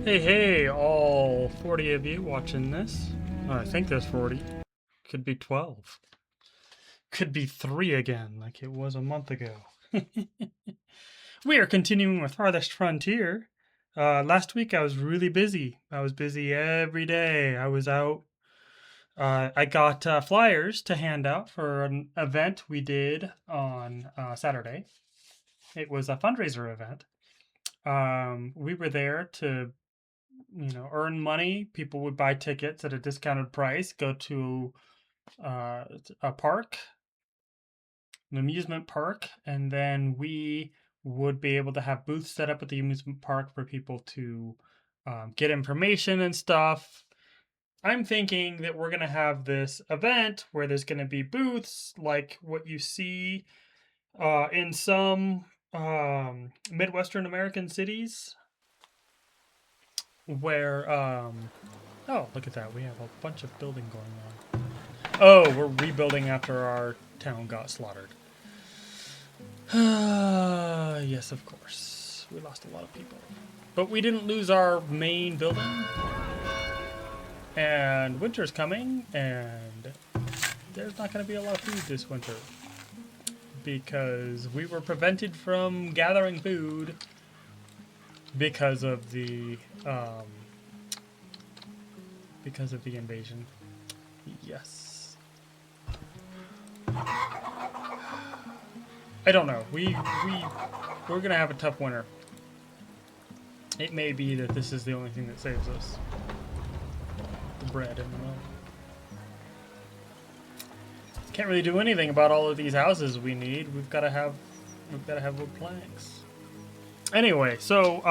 Hey, all 40 of you watching this. I think there's 40. Could be 12. Could be 3 again, like it was a month ago. We are continuing with Farthest Frontier. Last week I was really busy. I was busy every day. I was out. I got flyers to hand out for an event we did on Saturday. It was a fundraiser event. We were there to earn money. People would buy tickets at a discounted price, go to a park, an amusement park, and then we would be able to have booths set up at the amusement park for people to get information and stuff. I'm thinking that we're going to have this event where there's going to be booths like what you see in some Midwestern American cities where oh, look at that. We have a bunch of building going on. Oh, we're rebuilding after our town got slaughtered. Yes, of course. We lost a lot of people. But we didn't lose our main building. And winter's coming, and there's not going to be a lot of food this winter. Because we were prevented from gathering food because of the invasion. Yes. I don't know. We're gonna have a tough winter. It may be that this is the only thing that saves us. The bread and the milk. Can't really do anything about all of these houses we need. We've gotta have wood planks. Anyway, so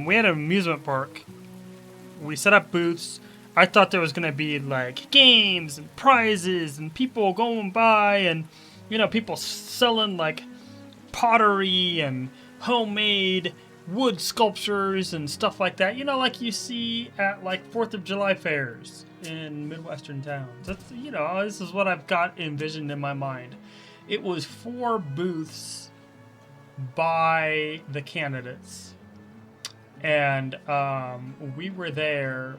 we had an amusement park. We set up booths. I thought there was gonna be like games and prizes and people going by and people selling like pottery and homemade wood sculptures and stuff like that. Like you see at like 4th of July fairs in Midwestern towns. That's this is what I've got envisioned in my mind. It was 4 booths by the candidates, and we were there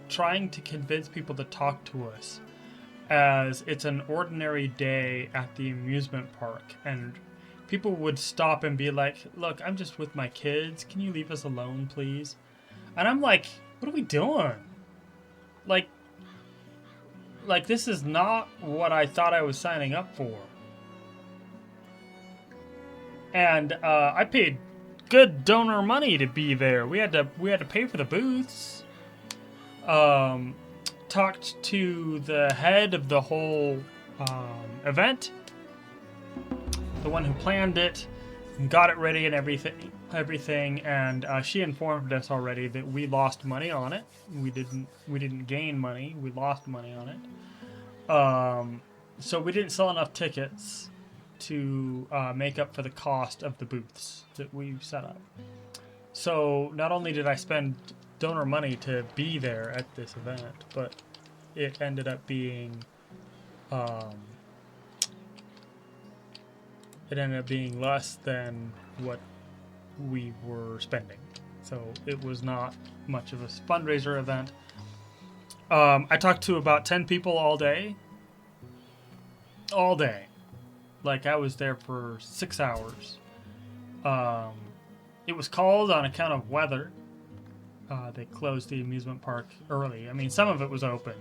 trying to convince people to talk to us as it's an ordinary day at the amusement park, and people would stop and be like, look, I'm just with my kids, can you leave us alone, please? And I'm like, what are we doing? Like this is not what I thought I was signing up for. And I paid good donor money to be there. We had to pay for the booths. Talked to the head of the whole event, the one who planned it, and got it ready and everything. And she informed us already that we lost money on it. We didn't gain money. We lost money on it. So we didn't sell enough tickets to make up for the cost of the booths that we set up. So not only did I spend donor money to be there at this event, but it ended up being less than what we were spending. So it was not much of a fundraiser event. I talked to about 10 people all day. Like I was there for 6 hours. It was called on account of weather. They closed the amusement park early. I mean, some of it was open,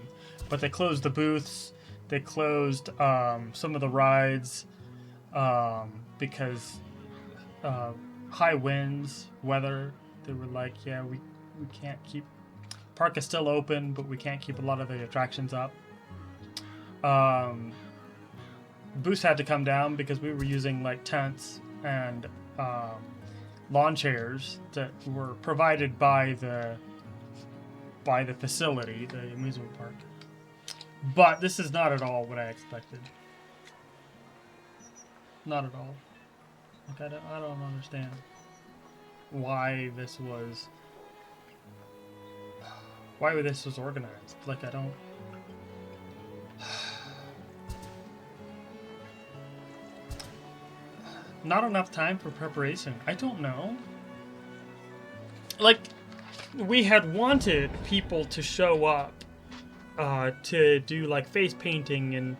but they closed the booths. They closed some of the rides because high winds, weather. They were like, yeah, we can't keep... Park is still open, but we can't keep a lot of the attractions up. Booths had to come down because we were using like tents and lawn chairs that were provided by the facility, the amusement park. But this is not at all what I expected. Not at all. Like I don't understand why this was organized. Like I don't. Not enough time for preparation. I don't know. Like, we had wanted people to show up to do like face painting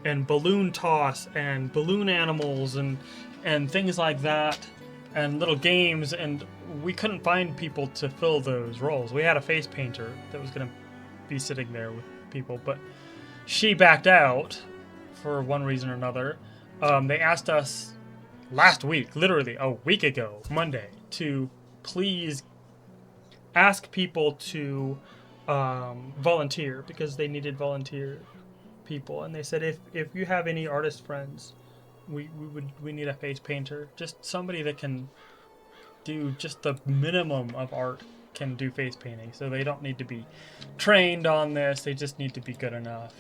and balloon toss and balloon animals and things like that and little games, and we couldn't find people to fill those roles. We had a face painter that was going to be sitting there with people, but she backed out for one reason or another. They asked us last week, literally a week ago, Monday, to please ask people to volunteer because they needed volunteer people, and they said if you have any artist friends, we need a face painter, just somebody that can do just the minimum of art, can do face painting, so they don't need to be trained on this, they just need to be good enough.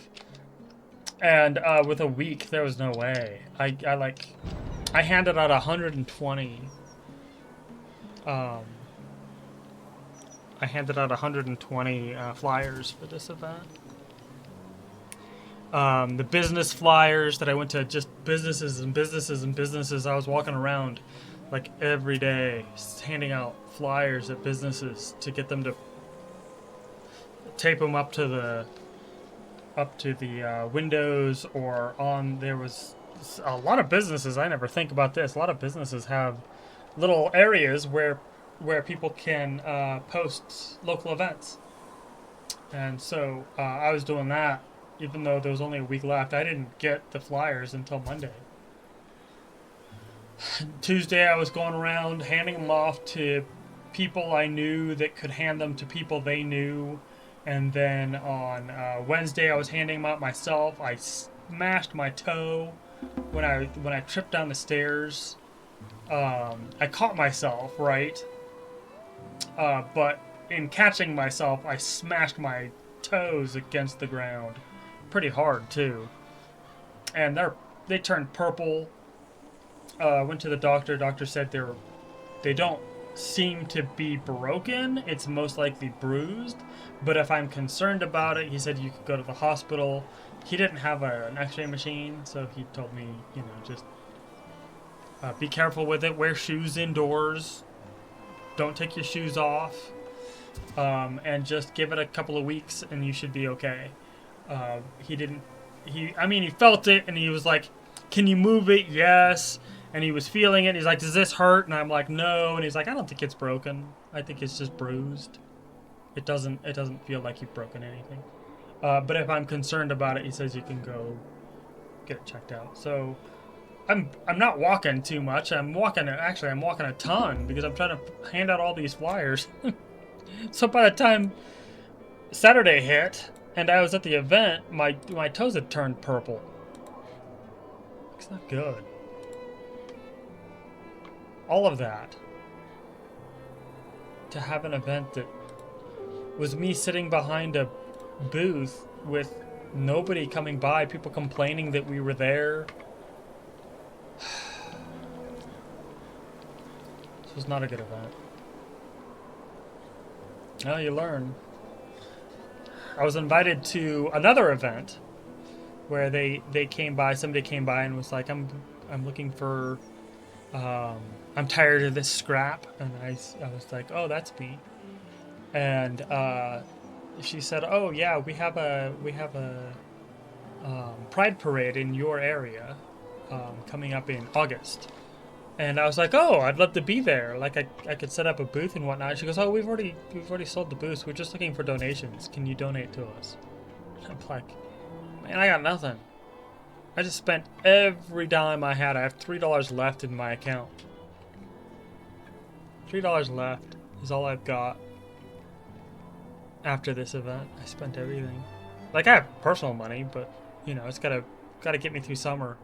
And with a week, there was no way. I handed out 120 I handed out 120 flyers for this event. The business flyers that I went to, just businesses and businesses and businesses. I was walking around like every day handing out flyers at businesses to get them to tape them up to the windows or on. There was a lot of businesses, I never think about this, a lot of businesses have little areas where people can post local events. And so I was doing that, even though there was only a week left. I didn't get the flyers until Monday. Tuesday I was going around handing them off to people I knew that could hand them to people they knew. And then on Wednesday I was handing them out myself. I smashed my toe when I tripped down the stairs. I caught myself, right? But in catching myself, I smashed my toes against the ground pretty hard too, and they turned purple. Went to the doctor. Doctor said they don't seem to be broken. It's most likely bruised. But if I'm concerned about it, he said you could go to the hospital. He didn't have an X-ray machine, so he told me, just be careful with it. Wear shoes indoors. Don't take your shoes off, and just give it a couple of weeks, and you should be okay. He felt it, and he was like, "Can you move it?" Yes. And he was feeling it. He's like, "Does this hurt?" And I'm like, "No." And he's like, "I don't think it's broken. I think it's just bruised. It doesn't feel like you've broken anything. But if I'm concerned about it," he says, "you can go get it checked out." So I'm not walking too much. I'm walking a ton because I'm trying to hand out all these flyers. So by the time Saturday hit and I was at the event, my toes had turned purple. It's not good. All of that to have an event that was me sitting behind a booth with nobody coming by, people complaining that we were there. This was not a good event. Well, you learn. I was invited to another event where they came by, somebody came by and was like, I'm looking for, I'm tired of this scrap. And I was like, oh, that's me. And she said, oh yeah, we have a pride parade in your area coming up in August. And I was like, oh, I'd love to be there. Like I could set up a booth and whatnot. She goes, oh, we've already sold the booth. We're just looking for donations. Can you donate to us? I'm like, man, I got nothing. I just spent every dime I had. I have $3 left in my account. $3 left is all I've got after this event. I spent everything. Like, I have personal money, but it's gotta get me through summer.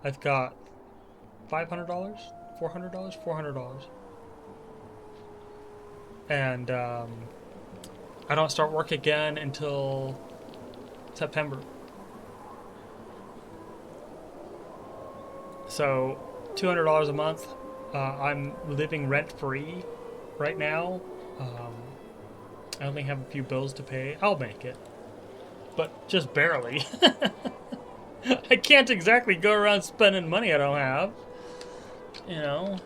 I've got $500, $400. And I don't start work again until September. So $200 a month. I'm living rent-free right now. I only have a few bills to pay. I'll make it, but just barely. I can't exactly go around spending money I don't have. This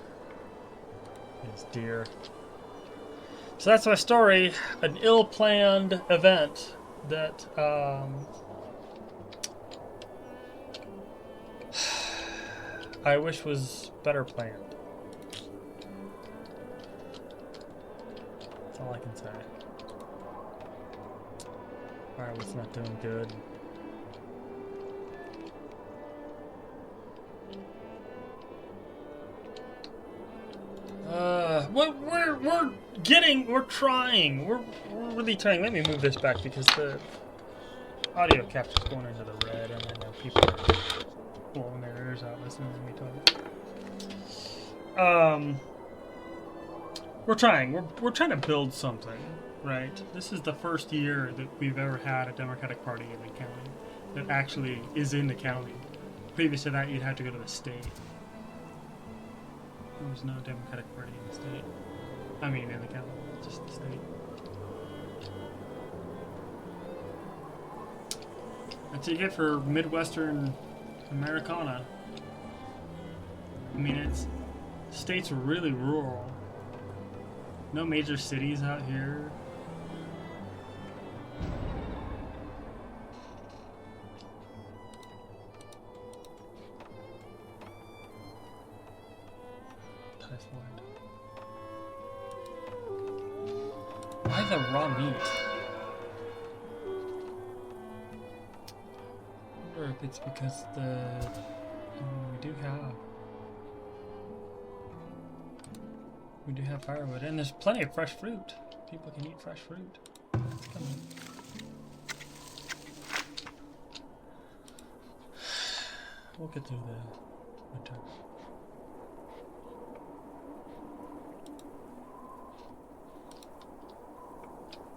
deer. So that's my story. An ill-planned event that I wish was better planned. That's all I can say. Alright, what's not doing good? We're trying. We're really trying. Let me move this back because the audio capture's going into the red, and I know people are blowing their ears out listening to me talk. We're trying. We're trying to build something, right? This is the first year that we've ever had a Democratic Party in the county that actually is in the county. Previous to that, you'd have to go to the state. There's no Democratic Party in the state. I mean, in the county, just the state. That's what you get for Midwestern Americana. I mean, state's really rural. No major cities out here. Why the raw meat? I wonder if it's because we do have firewood, and there's plenty of fresh fruit. People can eat fresh fruit. Come on. We'll get through the winter.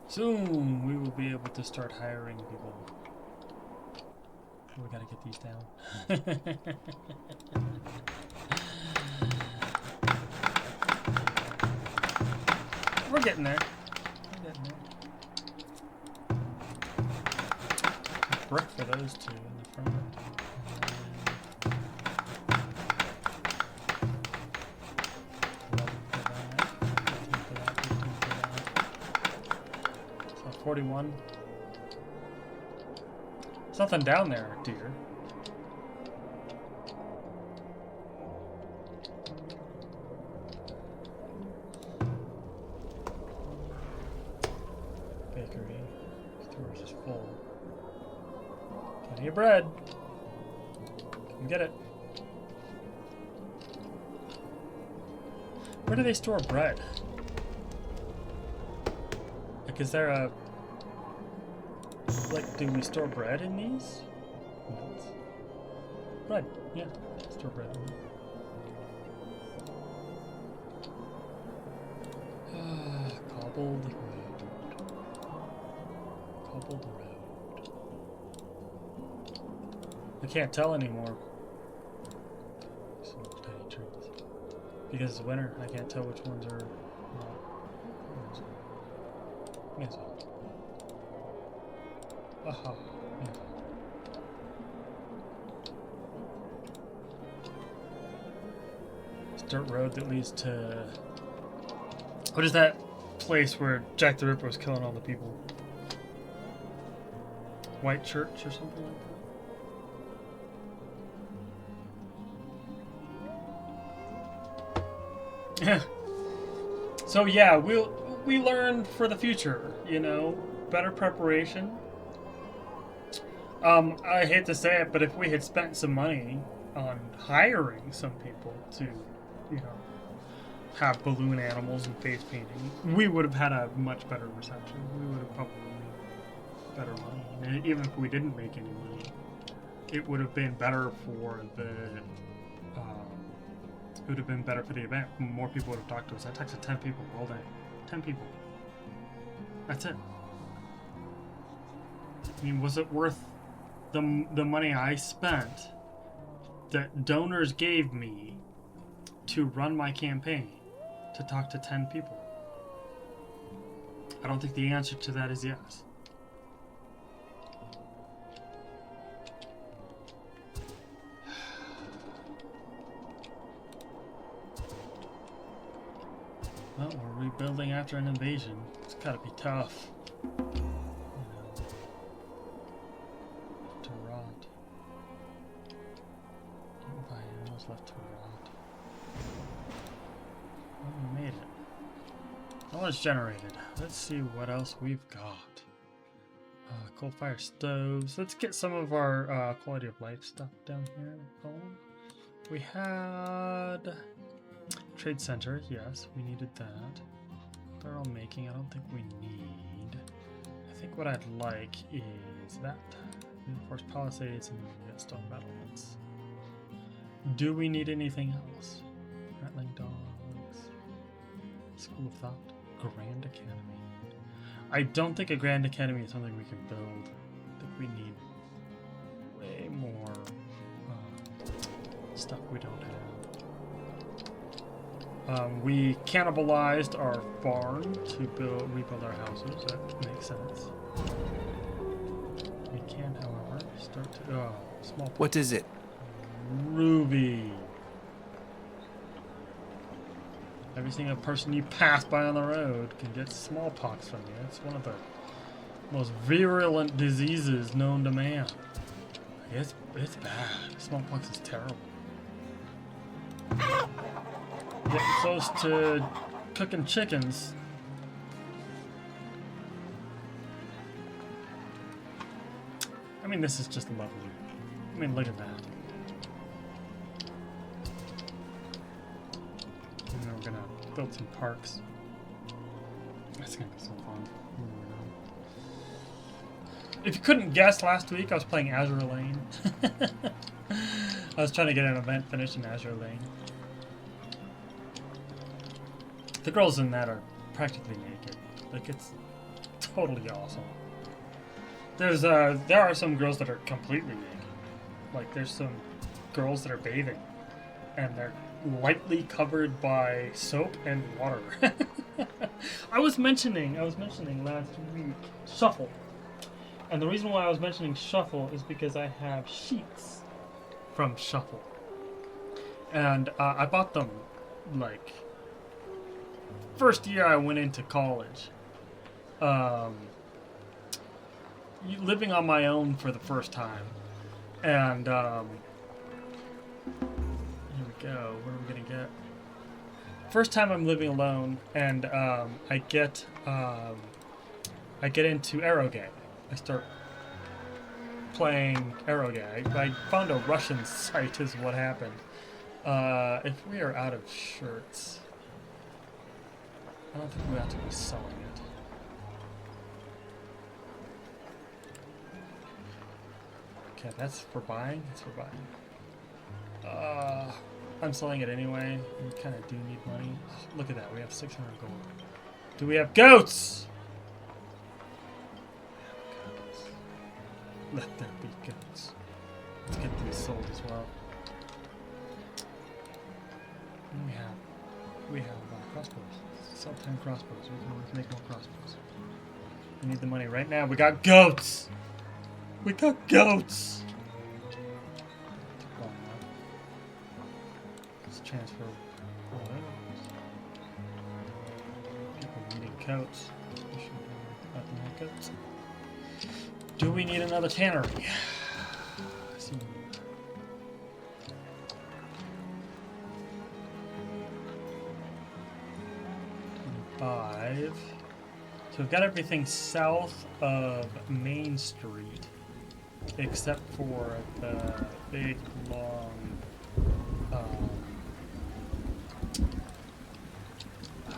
Soon we will be able to start hiring people. We gotta get these down. We're getting there. A brick for those two in the front. So 41. There's nothing down there, dear. Bakery. Storage is full. Plenty of bread. Come get it. Where do they store bread? Like, is there a... Like, do we store bread in these? No. Bread, yeah. Store bread in them. Cobbled road. Cobbled road. I can't tell anymore. Some tiny trees. Because it's winter, I can't tell which ones are not. Yes. Aha. Yeah. This dirt road that leads to... What is that place where Jack the Ripper was killing all the people? White Church or something like that? Yeah. So yeah, we learn for the future, you know, better preparation. I hate to say it, but if we had spent some money on hiring some people to, you know, have balloon animals and face painting, we would have had a much better reception. We would have probably made better money. And even if we didn't make any money, it would have been better for the, it would have been better for the event. More people would have talked to us. I texted 10 people all day. 10 people. That's it. I mean, was it worth the money I spent that donors gave me to run my campaign to talk to 10 people? I don't think the answer to that is yes. Well, we're building after an invasion. It's gotta be tough. To rot. Don't buy animals left to rot. Oh, we made it. Knowledge generated. Let's see what else we've got. Coal-fire stoves. Let's get some of our quality of life stuff down here going. We had trade center. Yes, we needed that. Barrel making. I don't think we need. I think what I'd like is that. Reinforced palisades and stone battlements. Do we need anything else? Rattling dogs. School of Thought. Grand Academy. I don't think a Grand Academy is something we can build. I think we need way more stuff we don't have. We cannibalized our barn to rebuild our houses. That makes sense. We can, however, start to... small... What is it? Ruby. Every single person you pass by on the road can get smallpox from you. It's one of the most virulent diseases known to man. It's bad. Smallpox is terrible. Getting close to cooking chickens. I mean, this is just lovely. I mean, look at that. And then we're gonna build some parks. That's gonna be so fun. If you couldn't guess, last week I was playing Azure Lane. I was trying to get an event finished in Azure Lane. The girls in that are practically naked. Like, it's totally awesome. There are some girls that are completely naked. Like, there's some girls that are bathing, and they're lightly covered by soap and water. I was mentioning last week Shuffle. And the reason why I was mentioning Shuffle is because I have sheets from Shuffle. And I bought them, like, first year I went into college. Living on my own for the first time. And, here we go. What are we gonna get? First time I'm living alone, and I get into Aerogay. I start playing Aerogay. I found a Russian site is what happened. If we are out of shirts, I don't think we have to be selling it. Okay, that's for buying. It's for buying. I'm selling it anyway. We kind of do need money. Oh, look at that. We have 600 gold. Do we have goats? Let there be goats. Let's get these sold as well. And we have crossbows. Sell 10 crossbows. We can always make more crossbows. We need the money right now. We got goats. We got goats. Let's transfer all those. People needing coats. We should have more coats. Do we need another tannery? See. 25. So we've got everything south of Main Street, except for the big, long,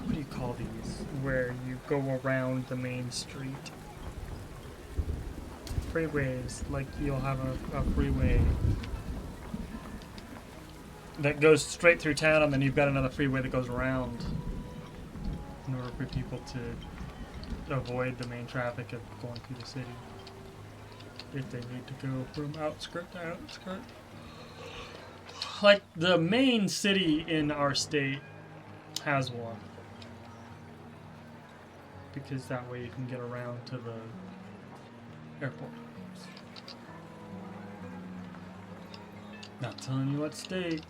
what do you call these? Where you go around the main street. Freeways, like you'll have a freeway that goes straight through town, and then you've got another freeway that goes around in order for people to avoid the main traffic of going through the city if they need to go from outskirt to outskirt. Like the main city in our state has one, because that way you can get around to the airport. Not telling you what state.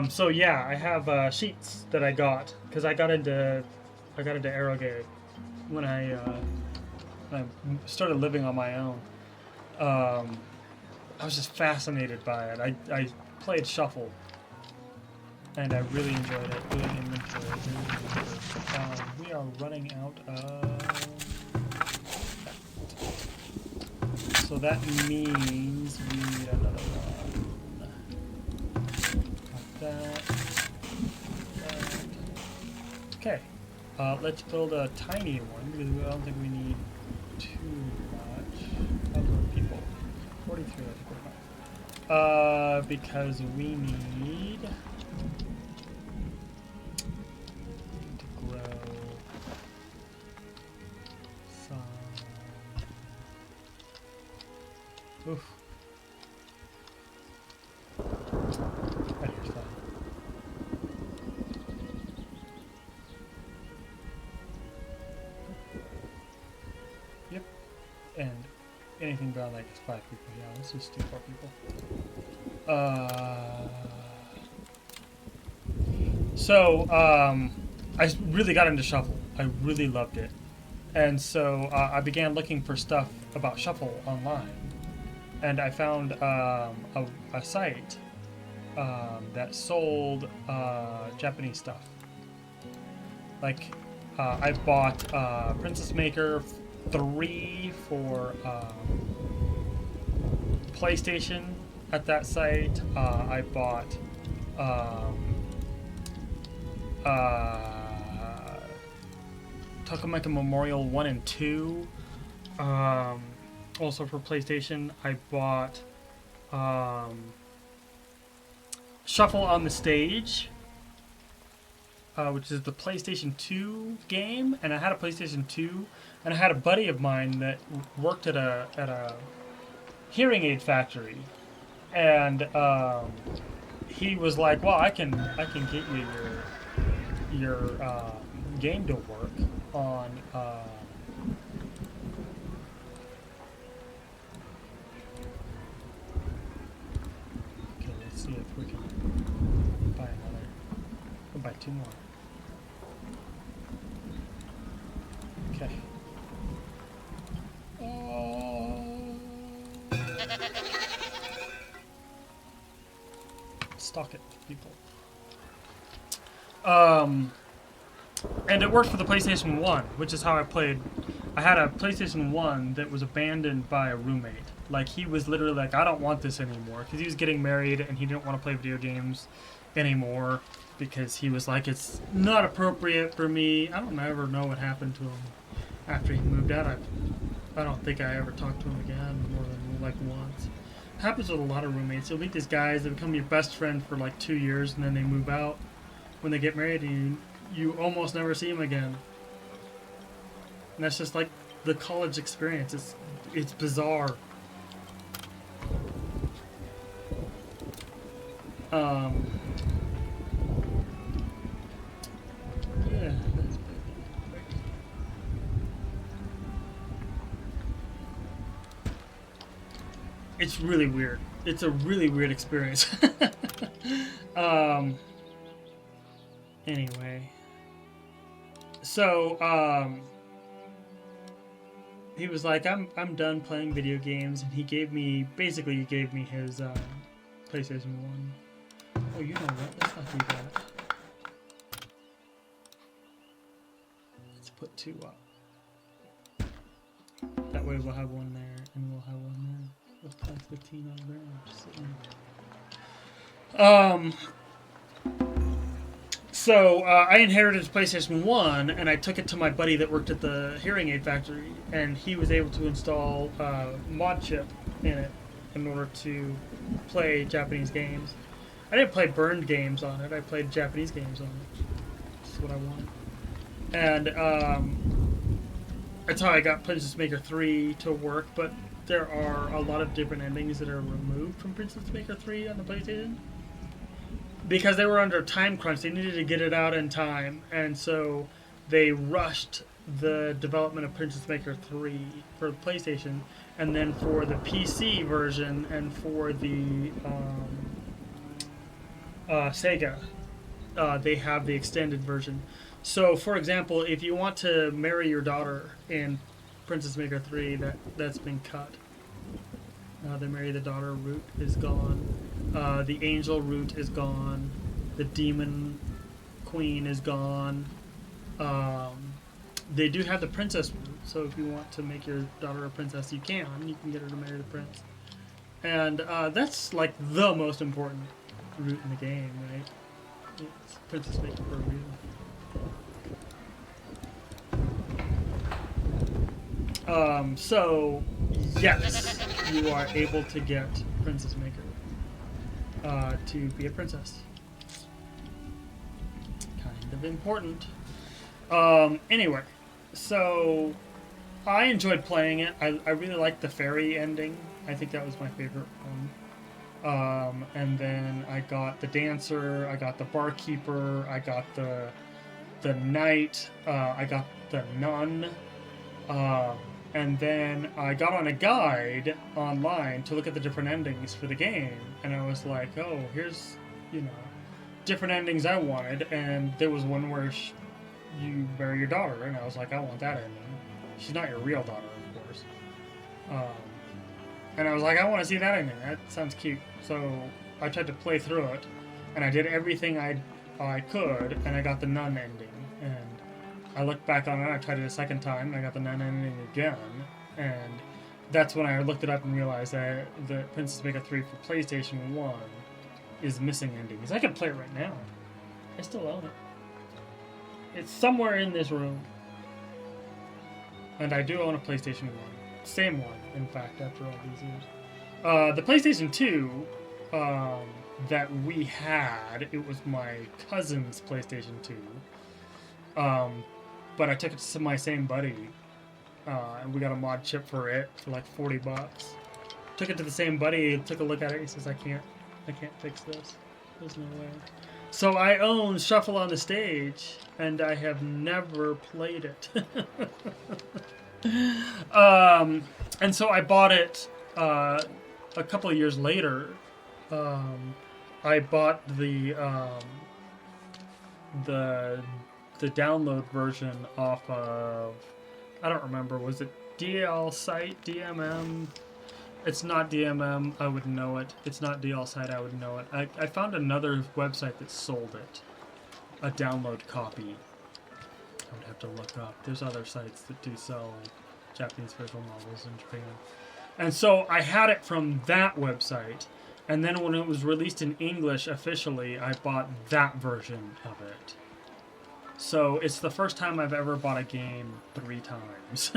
So yeah, I have sheets that I got because I got into Arrowgate when I started living on my own. I was just fascinated by it. I played Shuffle, and I really enjoyed it. Doing inventory. We are running out of. So that means we need another one. Got that. Okay. Let's build a tiny one because I don't think we need too much. How many people? 43, I think we're fine. Because we need to grow some. Oof. Right here's fine. Yep. And anything beyond like is 5 people. Yeah, let's just do 4 people. I really got into Shuffle. I really loved it. And so I began looking for stuff about Shuffle online. And I found a site that sold Japanese stuff. Like, I bought Princess Maker 3 for PlayStation at that site. I bought Takameka Memorial 1 and 2. Also for PlayStation, I bought Shuffle on the Stage, which is the PlayStation 2 game, and I had a PlayStation 2, and I had a buddy of mine that worked at a hearing aid factory, and he was like, "Well, I can get you your game to work on." Okay, let's see if we can buy another. We'll buy 2 more. Okay. Stock it, people. And it worked for the PlayStation 1, which is how I played. I had a PlayStation 1 that was abandoned by a roommate. Like, he was literally like, I don't want this anymore. Because he was getting married and he didn't want to play video games anymore. Because he was like, it's not appropriate for me. I don't ever know what happened to him after he moved out. I don't think I ever talked to him again more than like once. It happens with a lot of roommates. You'll meet these guys that become your best friend for like 2 years and then they move out. When they get married, you almost never see them again. And that's just like the college experience. It's bizarre. Yeah, that's big. It's really weird. It's a really weird experience. Anyway. So, he was like, I'm done playing video games, and he gave me his PlayStation 1. Oh, you know what? Let's not do that. Let's put 2 up. That way we'll have 1 there, and we'll have 1 there. Let's plant 15 on the ground, just sitting there. So, I inherited his PlayStation 1, and I took it to my buddy that worked at the hearing aid factory, and he was able to install a mod chip in it in order to play Japanese games. I didn't play burned games on it, I played Japanese games on it. That's what I wanted. And that's how I got Princess Maker 3 to work, but there are a lot of different endings that are removed from Princess Maker 3 on the PlayStation. Because they were under a time crunch, they needed to get it out in time, and so they rushed the development of Princess Maker 3 for the PlayStation, and then for the PC version and for the Sega, they have the extended version. So, for example, if you want to marry your daughter in Princess Maker 3, that's been cut. The marry the daughter route is gone. The angel route is gone. The demon queen is gone. They do have the princess route, so if you want to make your daughter a princess, you can. You can get her to marry the prince. And that's like the most important route in the game, right? It's Princess Maker for a reason. So, yes, you are able to get Princess Maker to be a princess. Kind of important. Anyway, so I enjoyed playing it. I really liked the fairy ending. I think that was my favorite one. And then I got the dancer, I got the barkeeper, I got the knight, I got the nun. And then I got on a guide online to look at the different endings for the game, and I was like, oh, here's, different endings I wanted, and there was one where you marry your daughter, and I was like, I want that ending. She's not your real daughter, of course. And I was like, I want to see that ending. That sounds cute. So I tried to play through it, and I did everything I could, and I got the nun ending, and I looked back on it, I tried it a second time, and I got the nun ending again, and that's when I looked it up and realized that the Princess Maker 3 for PlayStation 1 is missing endings. I can play it right now. I still own it. It's somewhere in this room. And I do own a PlayStation 1. Same one, in fact, after all these years. The PlayStation 2 that we had, it was my cousin's PlayStation 2. But I took it to my same buddy, and we got a mod chip for it for like $40. Took it to the same buddy, took a look at it, he says, I can't fix this. There's no way. So I own Shuffle on the Stage, and I have never played it. And so I bought it a couple of years later. I bought the download version off of, I don't remember, was it DL Site, DMM? It's not DMM, I would know it. It's not DL Site, I would know it. I found another website that sold it, a download copy. I would have to look up. There's other sites that do sell Japanese visual novels in Japan. And so I had it from that website, and then when it was released in English officially, I bought that version of it. So it's the first time I've ever bought a game 3 times.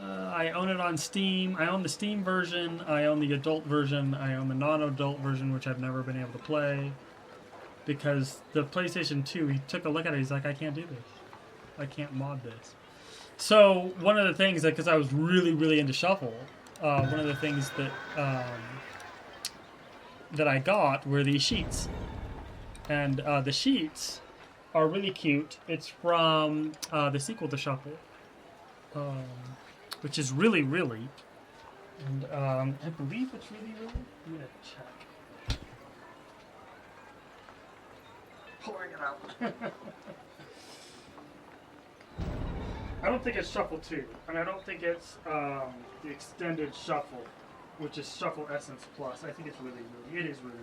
I own it on Steam. I own the Steam version. I own the adult version. I own the non-adult version, which I've never been able to play. Because the PlayStation 2, he took a look at it. He's like, I can't do this. I can't mod this. So one of the things, because I was really, really into Shuffle, one of the things that I got were these sheets. And the sheets are really cute. It's from the sequel to Shuffle, which is really, really. And I believe it's really, really. I'm going to check. Pulling it out. I don't think it's Shuffle 2, and I don't think it's the extended Shuffle, which is Shuffle Essence Plus. I think it's really, really. It is really,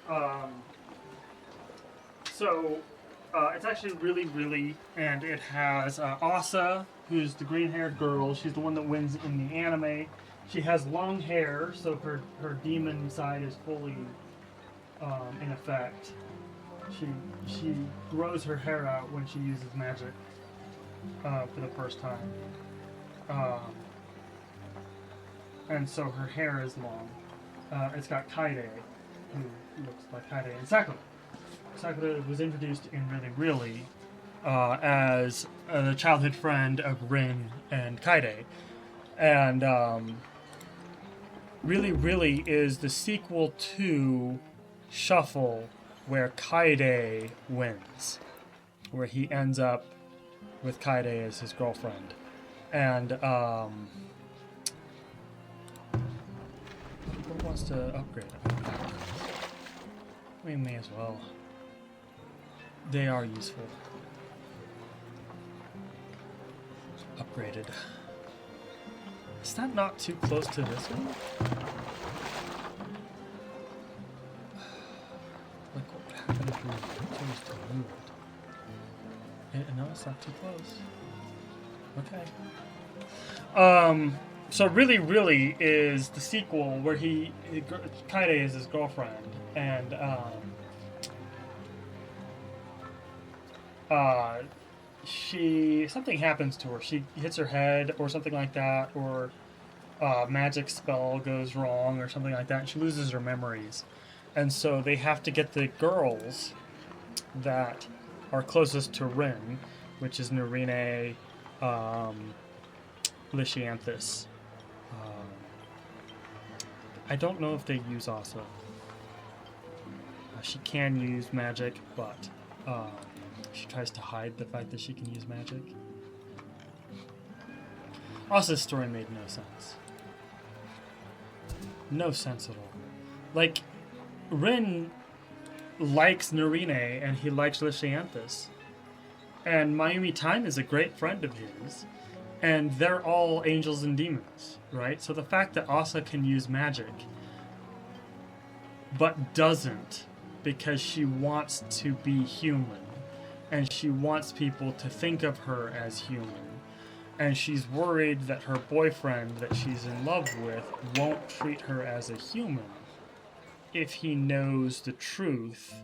really. So, it's actually really, really, and it has Asa, who's the green-haired girl. She's the one that wins in the anime. She has long hair, so her demon side is fully in effect. She grows her hair out when she uses magic for the first time. And so her hair is long. It's got Kaide, who looks like Kaide, and Sakura. Sakura was introduced in Really Really as a childhood friend of Rin and Kaide. And Really Really is the sequel to Shuffle, where Kaide wins. Where he ends up with Kaide as his girlfriend. And who wants to upgrade? We may as well. They are useful. Upgraded. Is that not too close to this one? Like, what would happen if we chose to move it? No, it's not too close. Okay. So really is the sequel where Kaede is his girlfriend, and something happens to her. She hits her head or something like that, or magic spell goes wrong or something like that, and she loses her memories. And so they have to get the girls that are closest to Rin, which is Narine, Lyshianthus. I don't know if they use Asa. She can use magic, but she tries to hide the fact that she can use magic. Asa's story made no sense. No sense at all. Like, Rin likes Narine and he likes Lyshianthus. And Mayumi Time is a great friend of his. And they're all angels and demons, right? So the fact that Asa can use magic, but doesn't because she wants to be human, and she wants people to think of her as human, and she's worried that her boyfriend that she's in love with won't treat her as a human if he knows the truth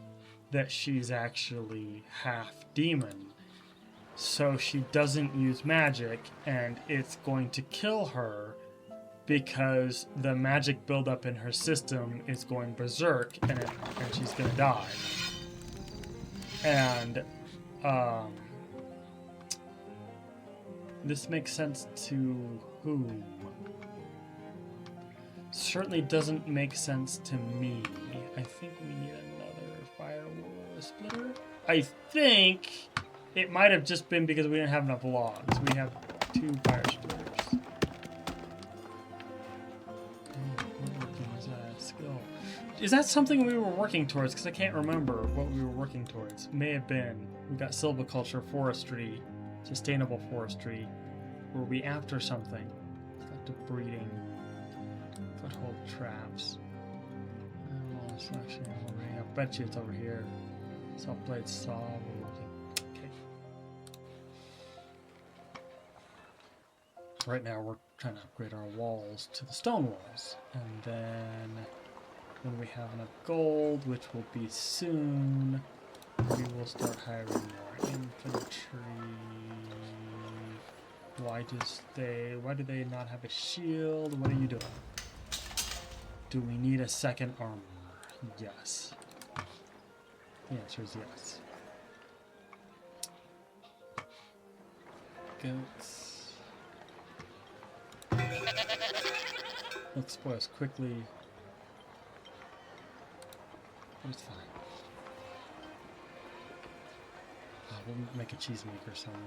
that she's actually half demon. So she doesn't use magic, and it's going to kill her because the magic buildup in her system is going berserk, and she's going to die. And this makes sense to whom? Certainly doesn't make sense to me. I think we need another fire splitter. I think it might have just been because we didn't have enough logs. We have 2 fire splitters. Is that something we were working towards? Because I can't remember what we were working towards. May have been. We got silviculture, forestry, sustainable forestry. Were we after something? Selective breeding. Foothold traps. Animal selection. I bet you it's over here. Self-blade saw. Okay. Right now we're trying to upgrade our walls to the stone walls. And then when we have enough gold, which will be soon, we will start hiring more infantry. Why do they not have a shield? What are you doing? Do we need a second armor? Yes. The answer is yes. Goats. Let's spoil us quickly. But it's fine. We'll make a cheesemaker somewhere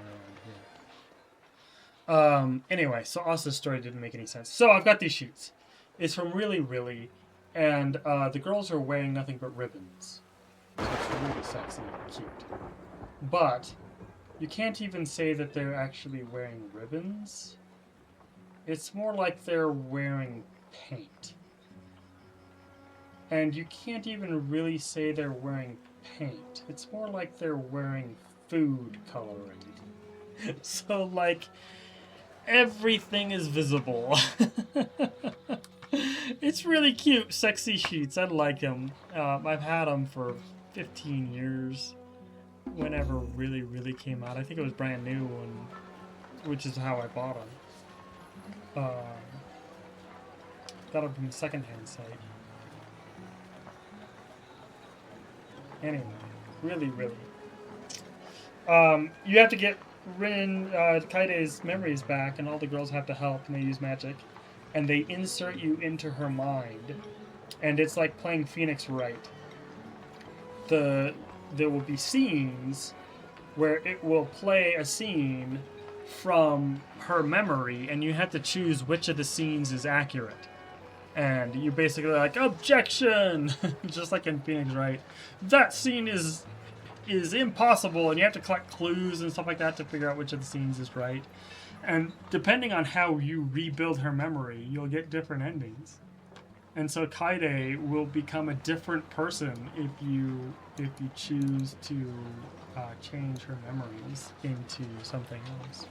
around here. Anyway, so Asa's story didn't make any sense. So I've got these sheets. It's from Really, and the girls are wearing nothing but ribbons. So it's really sexy and cute. But you can't even say that they're actually wearing ribbons. It's more like they're wearing paint. And you can't even really say they're wearing paint. It's more like they're wearing food coloring. So, like, everything is visible. It's really cute, sexy sheets. I like them. I've had them for 15 years. Whenever really came out. I think it was brand new, which is how I bought them. Got them from the secondhand site. Anyway, really. You have to get Rin, Kaide's memories back, and all the girls have to help, and they use magic. And they insert you into her mind. And it's like playing Phoenix Wright. There will be scenes where it will play a scene from her memory, and you have to choose which of the scenes is accurate. and you basically like objection, just like in Phoenix Wright. That scene is impossible, and you have to collect clues and stuff like that to figure out which of the scenes is right. And depending on how you rebuild her memory, you'll get different endings. And so Kaide will become a different person if you choose to change her memories into something else.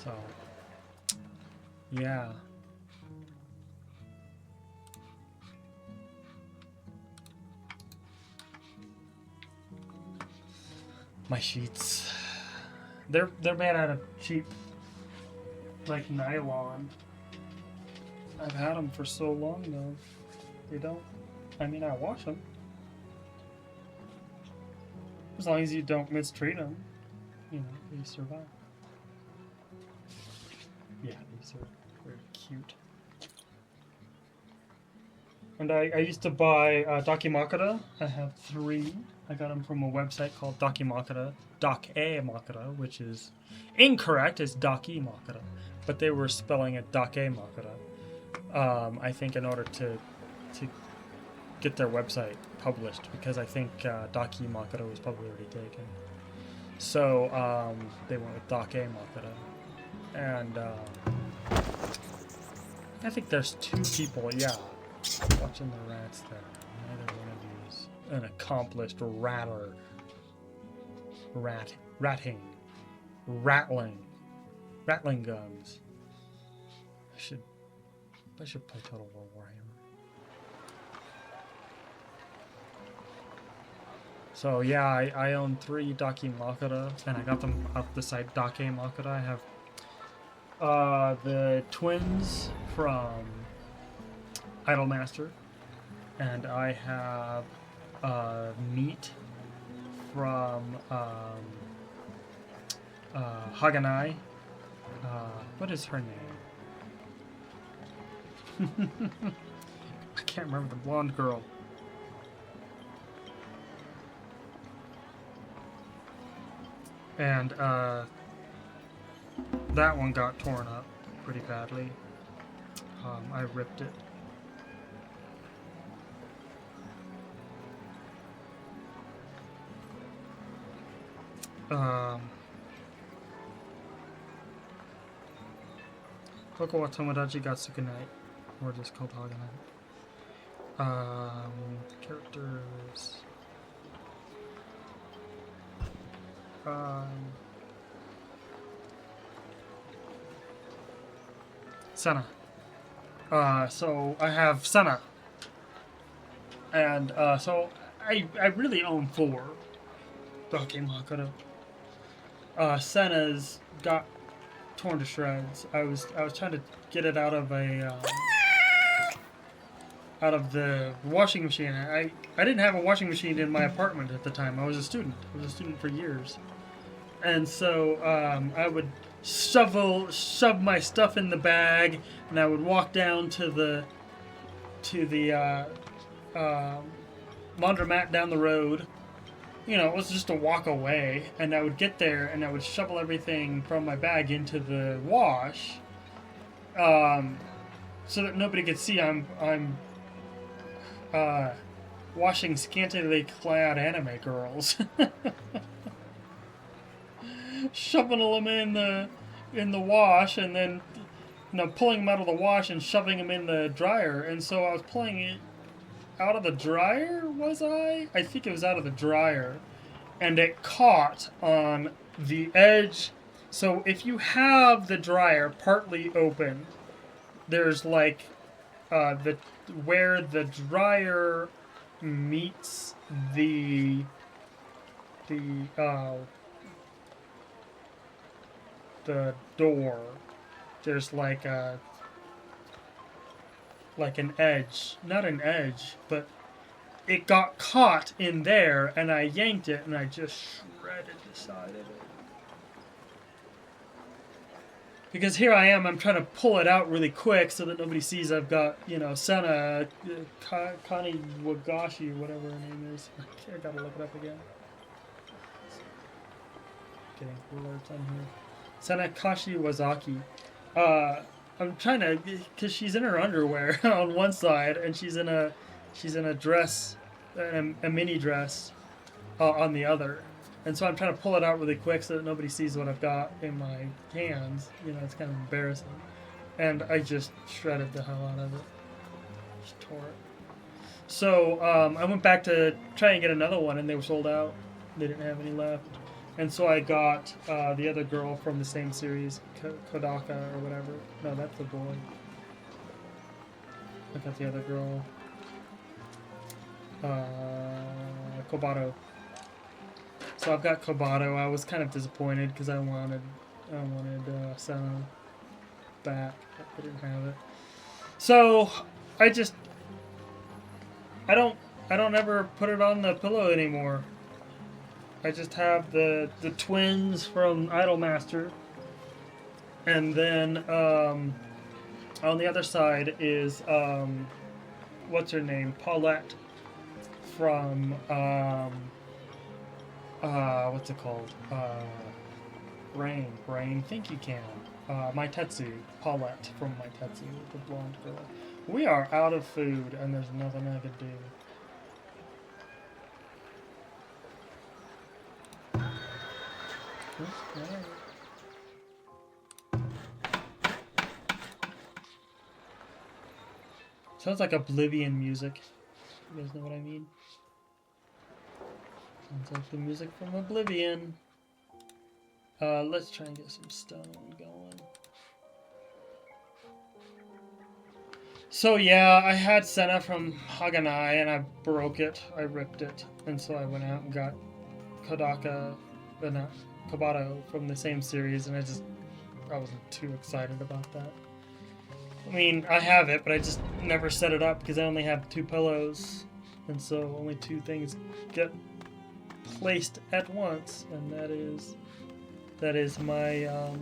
So, yeah. My sheets. They're made out of cheap, like, nylon. I've had them for so long though. They don't. I mean, I wash them. As long as you don't mistreat them, you know, they survive. Yeah, these are very cute. And I used to buy Dakimakura. I have 3. I got them from a website called Dakimakura. Dakemakura, which is incorrect. It's Dakimakura. But they were spelling it Dakemakura. I think in order to get their website published, because I think Dakimakura was probably already taken. So they went with Dakemakura. And I think there's 2 people, yeah, watching the rats there. Neither one of you is an accomplished rattler. Rattling guns. I should play Total War Warhammer. So yeah, I own 3 Dakimakura, and I got them off the site Dakemakura. I have the twins from Idolmaster, and I have meat from Haganai. What is her name? I can't remember the blonde girl. And that one got torn up pretty badly. I ripped it. Koko wa Tomodachi ga Sukunai, or just called Haganai. Characters. Senna. So I have Senna. And so I really own 4 Dakimakura. Senna's got torn to shreds. I was trying to get it out of the washing machine. I didn't have a washing machine in my apartment at the time. I was a student. I was a student for years. And so I would shove my stuff in the bag, and I would walk down to the laundromat down the road. You know, it was just a walk away, and I would get there and I would shovel everything from my bag into the wash, so that nobody could see I'm washing scantily clad anime girls. Shoving them in the wash, and then, you know, pulling them out of the wash and shoving them in the dryer. And so I was pulling it out of the dryer, was I? I think it was out of the dryer. And it caught on the edge. So if you have the dryer partly open, there's like where the dryer meets the door, there's like an edge, not an edge, but it got caught in there, and I yanked it, and I just shredded the side of it. Because here I am, I'm trying to pull it out really quick so that nobody sees I've got, you know, Senna, Kani Wagashi, whatever her name is. I gotta look it up again. Getting alerts on here. Senakashi Wazaki. I'm trying to, because she's in her underwear on one side, and she's in a dress, a mini dress, on the other. And so I'm trying to pull it out really quick so that nobody sees what I've got in my hands. You know, it's kind of embarrassing. And I just shredded the hell out of it. Just tore it. So I went back to try and get another one, and they were sold out. They didn't have any left. And so I got the other girl from the same series, Kodaka or whatever. No, that's the boy. I got the other girl. Kobato. So I've got Kobato. I was kind of disappointed because I wanted Sana back. I didn't have it. So I don't ever put it on the pillow anymore. I just have the twins from Idolmaster, and then on the other side is what's her name, Paulette from what's it called? Rain. Think you can. My Tetsu, Paulette from My Tetsu, the blonde girl. We are out of food, and there's nothing I could do. Sounds like Oblivion music. You guys know what I mean? Sounds like the music from Oblivion. Let's try and get some stone going. So yeah, I had Senna from Haganai and I broke it. I ripped it. And so I went out and got Kobato from the same series, and I wasn't too excited about that. I mean, I have it, but I just never set it up because I only have 2 pillows, and so only 2 things get placed at once, and that is my oh,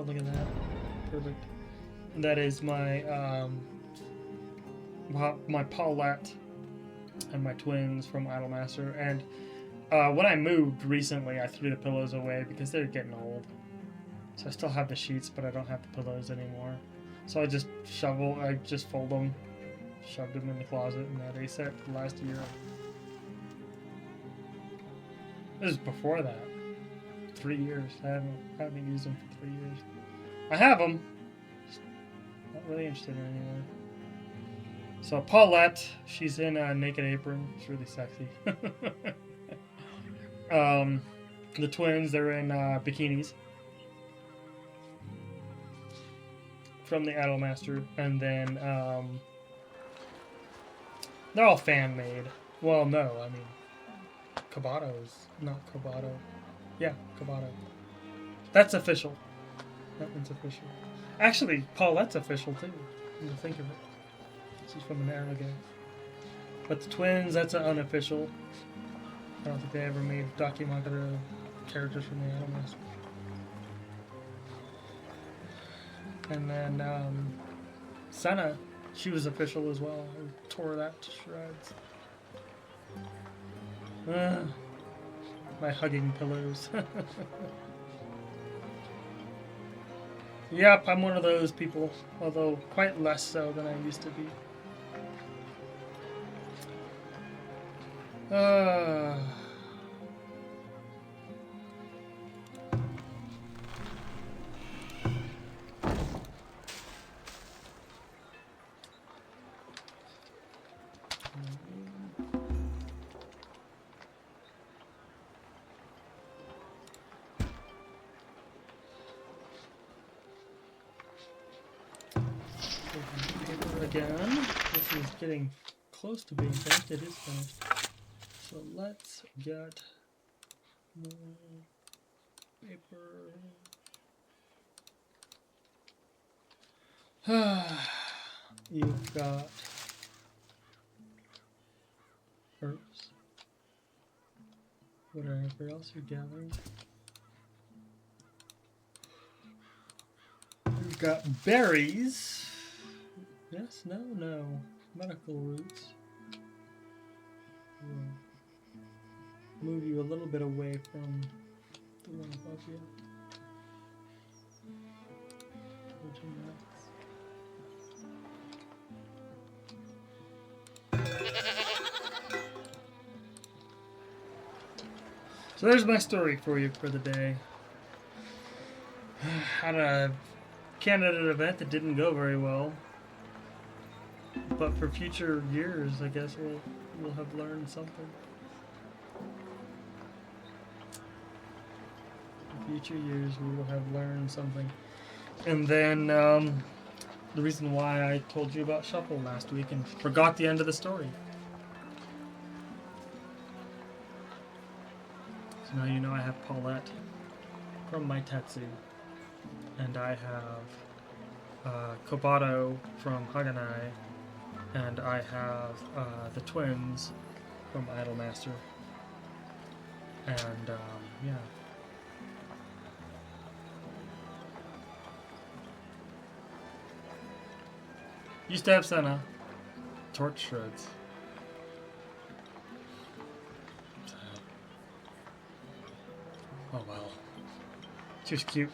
look at that, perfect. That is my my Paulette and my twins from Idolmaster, and when I moved recently, I threw the pillows away because they're getting old. So I still have the sheets, but I don't have the pillows anymore. So I just fold them, shoved them in the closet, and that reset last year. This is before that. 3 years. I haven't used them for 3 years. I have them. Just not really interested in anymore. So Paulette, she's in a naked apron. She's really sexy. The twins, they're in bikinis. From the Idolmaster, and then they're all fan made. Well, no, I mean Kobato's not Kobato. Yeah, Kobato. That's official. That one's official. Actually, Paulette's official too. When you think of it, she's from an era ago. But the twins, that's an unofficial. I don't think they ever made Dakimakura characters from the Idolmaster. And then Senna, she was official as well. I tore that to shreds. My hugging pillows. Yep, I'm one of those people, although quite less so than I used to be. Again, this is getting close to being finished. It is finished. So let's get more paper. You've got herbs. Whatever else you're gathering. You've got berries. Yes, no. Medical roots. We'll move you a little bit away from the one above you. So there's my story for you for the day. Had a candidate event that didn't go very well, but for future years, I guess we'll have learned something. For future years, we will have learned something. And then the reason why I told you about Shuffle last week and forgot the end of the story. So now you know I have Paulette from my Tetsu, and I have Kobato from Haganai, and I have the twins from Idolmaster, and yeah. Used to have Senna. Torch shreds. Oh well. She was cute.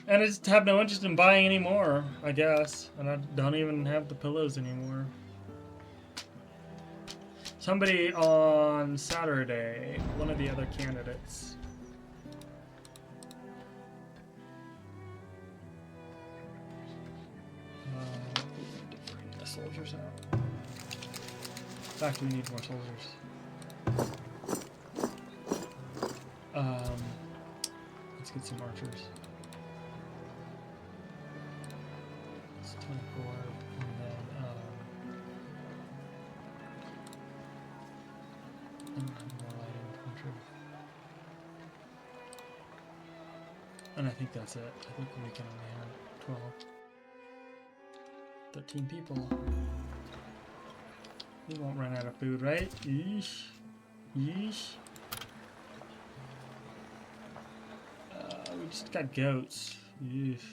And I just have no interest in buying any more, I guess. And I don't even have the pillows anymore. Somebody on Saturday, one of the other candidates, we need to bring the soldiers out. In fact, we need more soldiers. Let's get some archers. It's 24, and then more light infantry. And I think that's it. I think we can only have 12. 13 people. We won't run out of food, right? Yeesh. Yeesh. We just got goats. Yeesh.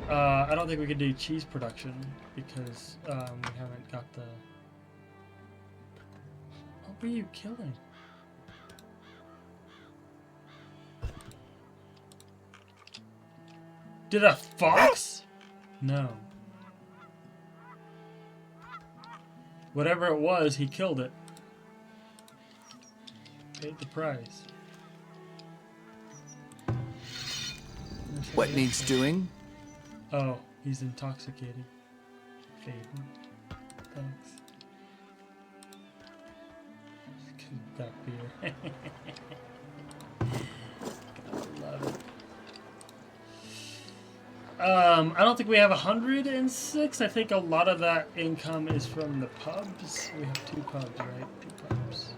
I don't think we could do cheese production because we haven't got the... What were you killing? Did a fox? No. Whatever it was, he killed it. Paid the price. What needs doing? Oh, he's intoxicated. Fade. Thanks. Got beer. Love it. I don't think we have 106. I think a lot of that income is from the pubs. We have 2 pubs, right? 2 pubs.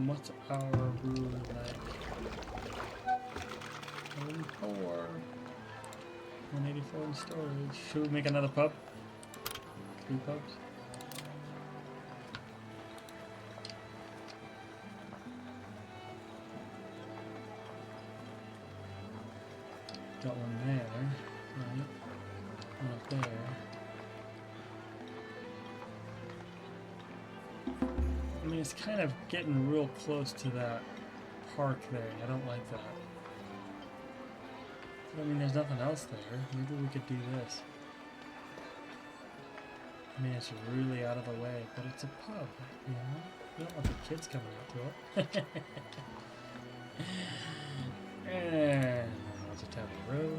What's our brewery like? 104. 184 in storage. Should we make another pub? 3 pubs? Got one there, right? One up there. I mean, it's kind of getting real close to that park there. I don't like that. I mean, there's nothing else there. Maybe we could do this. I mean, it's really out of the way, but it's a pub, you know? We don't want the kids coming out to it. And there's a tavern road.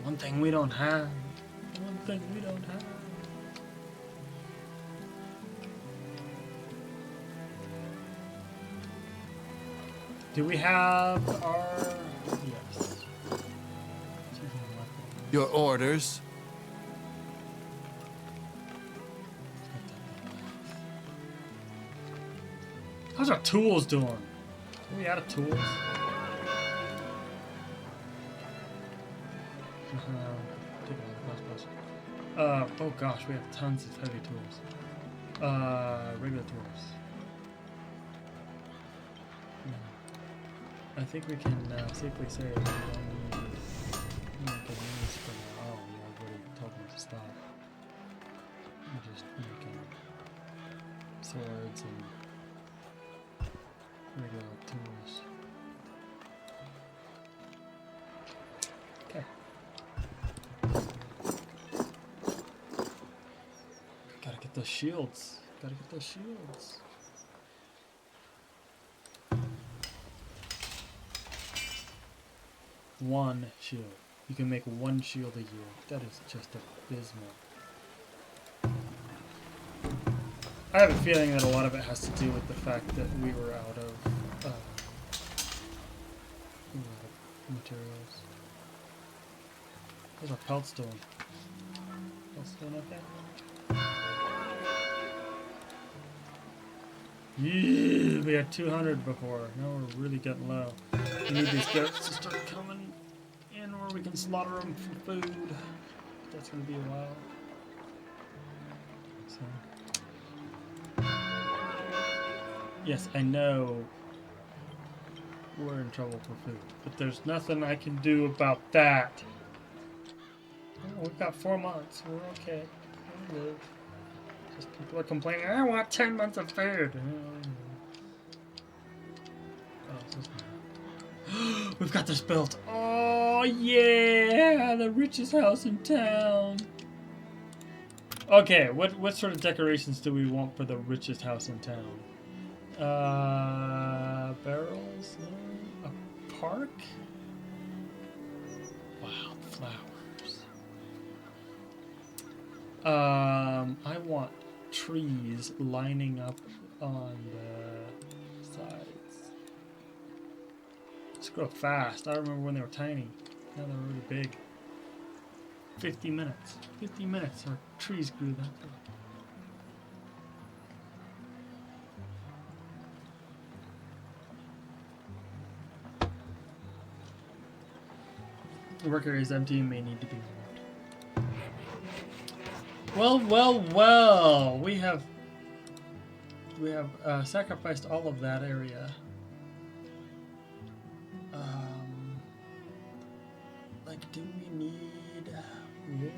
One thing we don't have. One thing we don't have. Do we have our... Yes. Your orders? How's our tools doing? Are we out of tools? Oh gosh, we have tons of heavy tools. Regular tools. I think we can safely say we don't need these for now. Oh, you already told me to stop. We're just making swords and regular tools. Okay. Gotta get those shields. Gotta get those shields. One shield. You can make one shield a year. That is just abysmal. I have a feeling that a lot of it has to do with the fact that we were out of materials. There's a pelt stone. Pelt stone okay? Yeah, we had 200 before. Now we're really getting low. We need these goats to start coming in where we can slaughter them for food. That's going to be a while. So. Yes, I know we're in trouble for food, but there's nothing I can do about that. Oh, we've got 4 months. We're okay. We'll live. Just people are complaining, I want 10 months of food. Oh, we've got this built. Oh, yeah! The richest house in town. Okay, what sort of decorations do we want for the richest house in town? Barrels? A park? Wow, flowers. I want trees lining up on the sides. Just grow fast. I remember when they were tiny. Now they're really big. 50 minutes. 50 minutes our trees grew that big. The work area is empty and may need to be moved. Well, well, well. We have sacrificed all of that area. Like, do we need wood?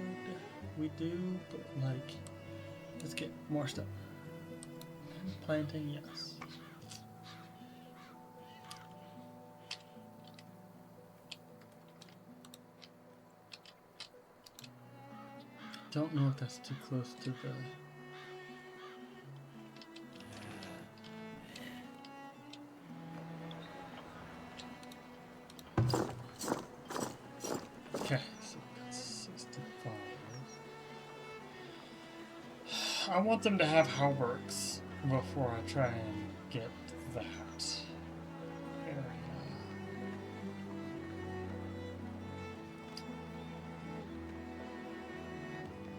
We do, but like, let's get more stuff. Planting, yes. Don't know if that's too close to the... Okay, so that's 65. I want them to have halberds before I try and get that area.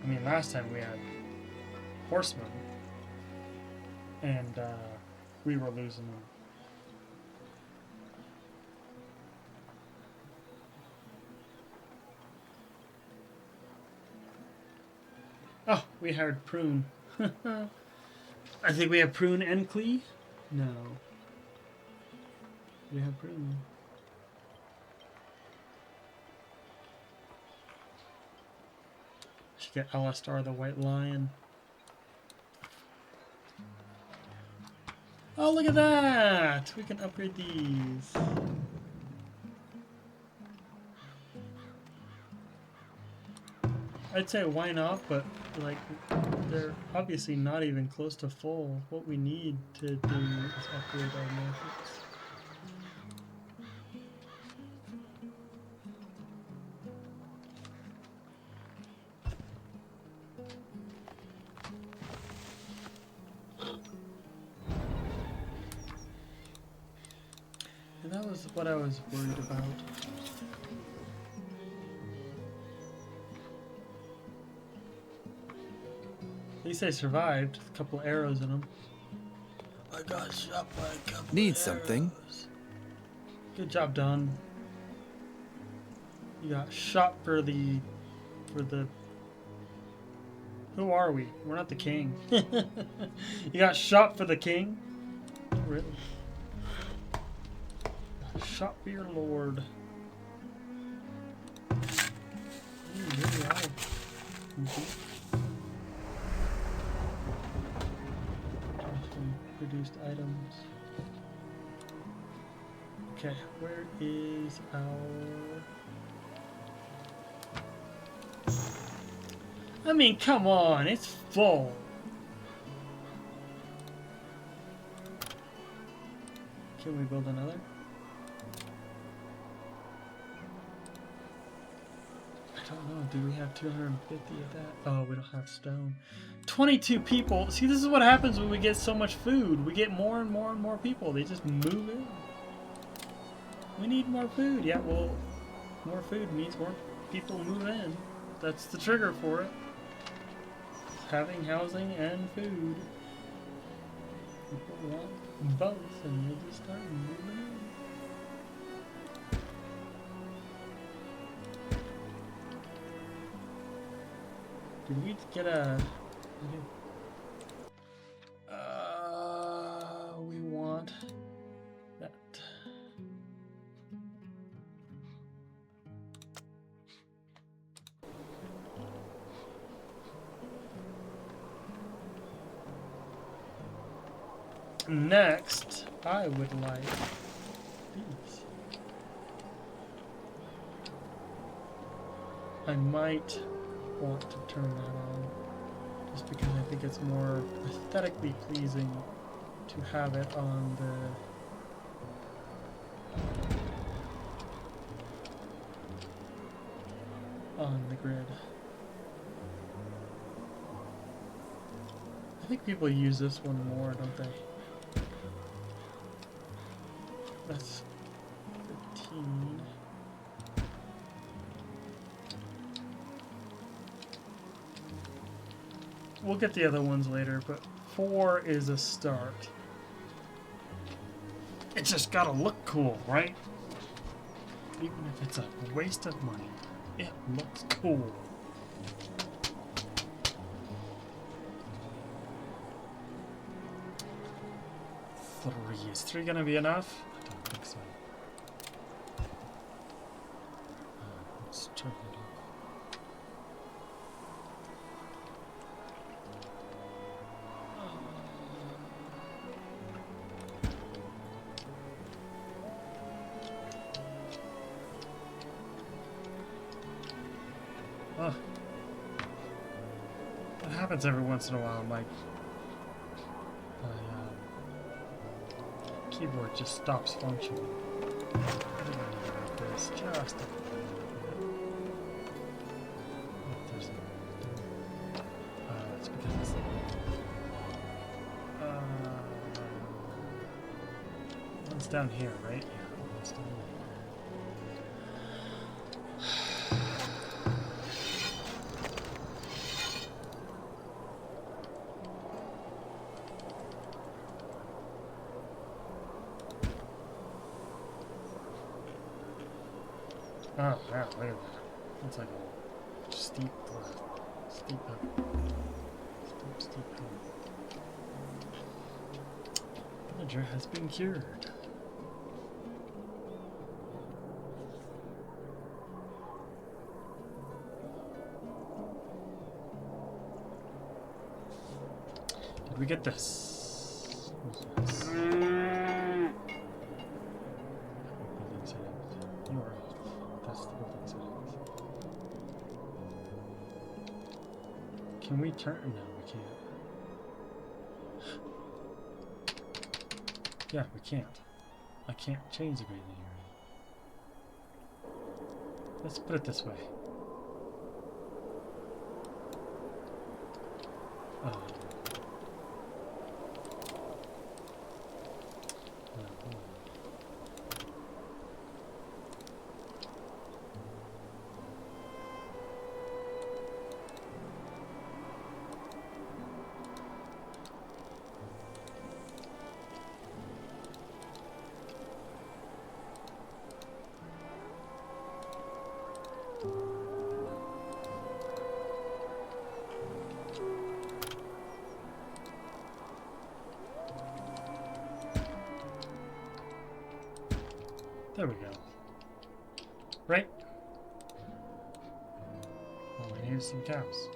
I mean, last time we had horsemen, and we were losing them. Oh, we hired Prune. I think we have Prune and Clee? No. We have Prune. Should get Alistar the White Lion. Oh, look at that! We can upgrade these. I'd say why not, but like they're obviously not even close to full. What we need to do is upgrade our markets. And that was what I was worried about. At least I survived. A couple arrows in them. I got shot by a couple Need arrows. something. Good job, Don. You got shot for the... Who are we? We're not the king. You got shot for the king? Really? Got Shop for your lord. Ooh, really out of produced items. Okay, where is our... I mean, come on, it's full. Can we build another? I don't know. Do we have 250 of that? Oh, we don't have stone. 22 people. See, this is what happens when we get so much food. We get more and more and more people. They just move in. We need more food. Yeah, well, more food means more people move in. That's the trigger for it. Having housing and food. People want both, and they just start moving in. Did we get a... we want that. Next, I would like these. I might want to turn that on just because I think it's more aesthetically pleasing to have it on the grid. I think people use this one more, don't they? That's 15. We'll get the other ones later, but 4 is a start. It's just gotta look cool, right? Even if it's a waste of money, it looks cool. Is 3 gonna be enough? I don't think so. Let's turn it off. That happens every once in a while, Mike. Keyboard just stops functioning. This just it's because it's one's down here, right? Yeah, one's down there. Oh, yeah, look at that. It's like a steep steep hill. Steep hill. Villager has been cured. Did we get this? What's this? Building settings. You are off. That's the building settings. Can we turn? No, we can't. Yeah, we can't. I can't change the gradient area. Let's put it this way. There we go. Right? All we need is some cows.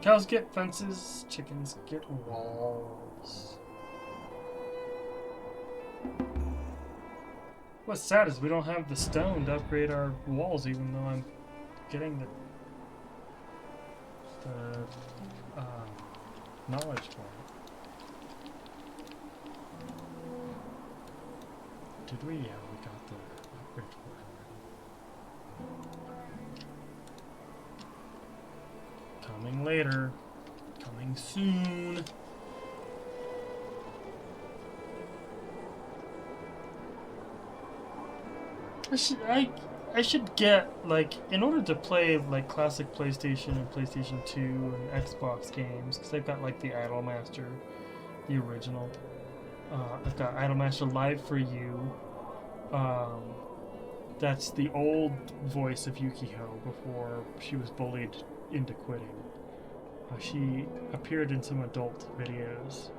Cows get fences, chickens get walls. What's sad is we don't have the stone to upgrade our walls, even though I'm getting the knowledge for it. Did we? Yeah, we got the upgrade for it. Coming later. Coming soon. I should get, like, in order to play, like, classic PlayStation and PlayStation 2 and Xbox games, because I've got, like, the Idolmaster, the original. I've got Idolmaster Live for You. That's the old voice of Yukiko before she was bullied into quitting. She appeared in some adult videos.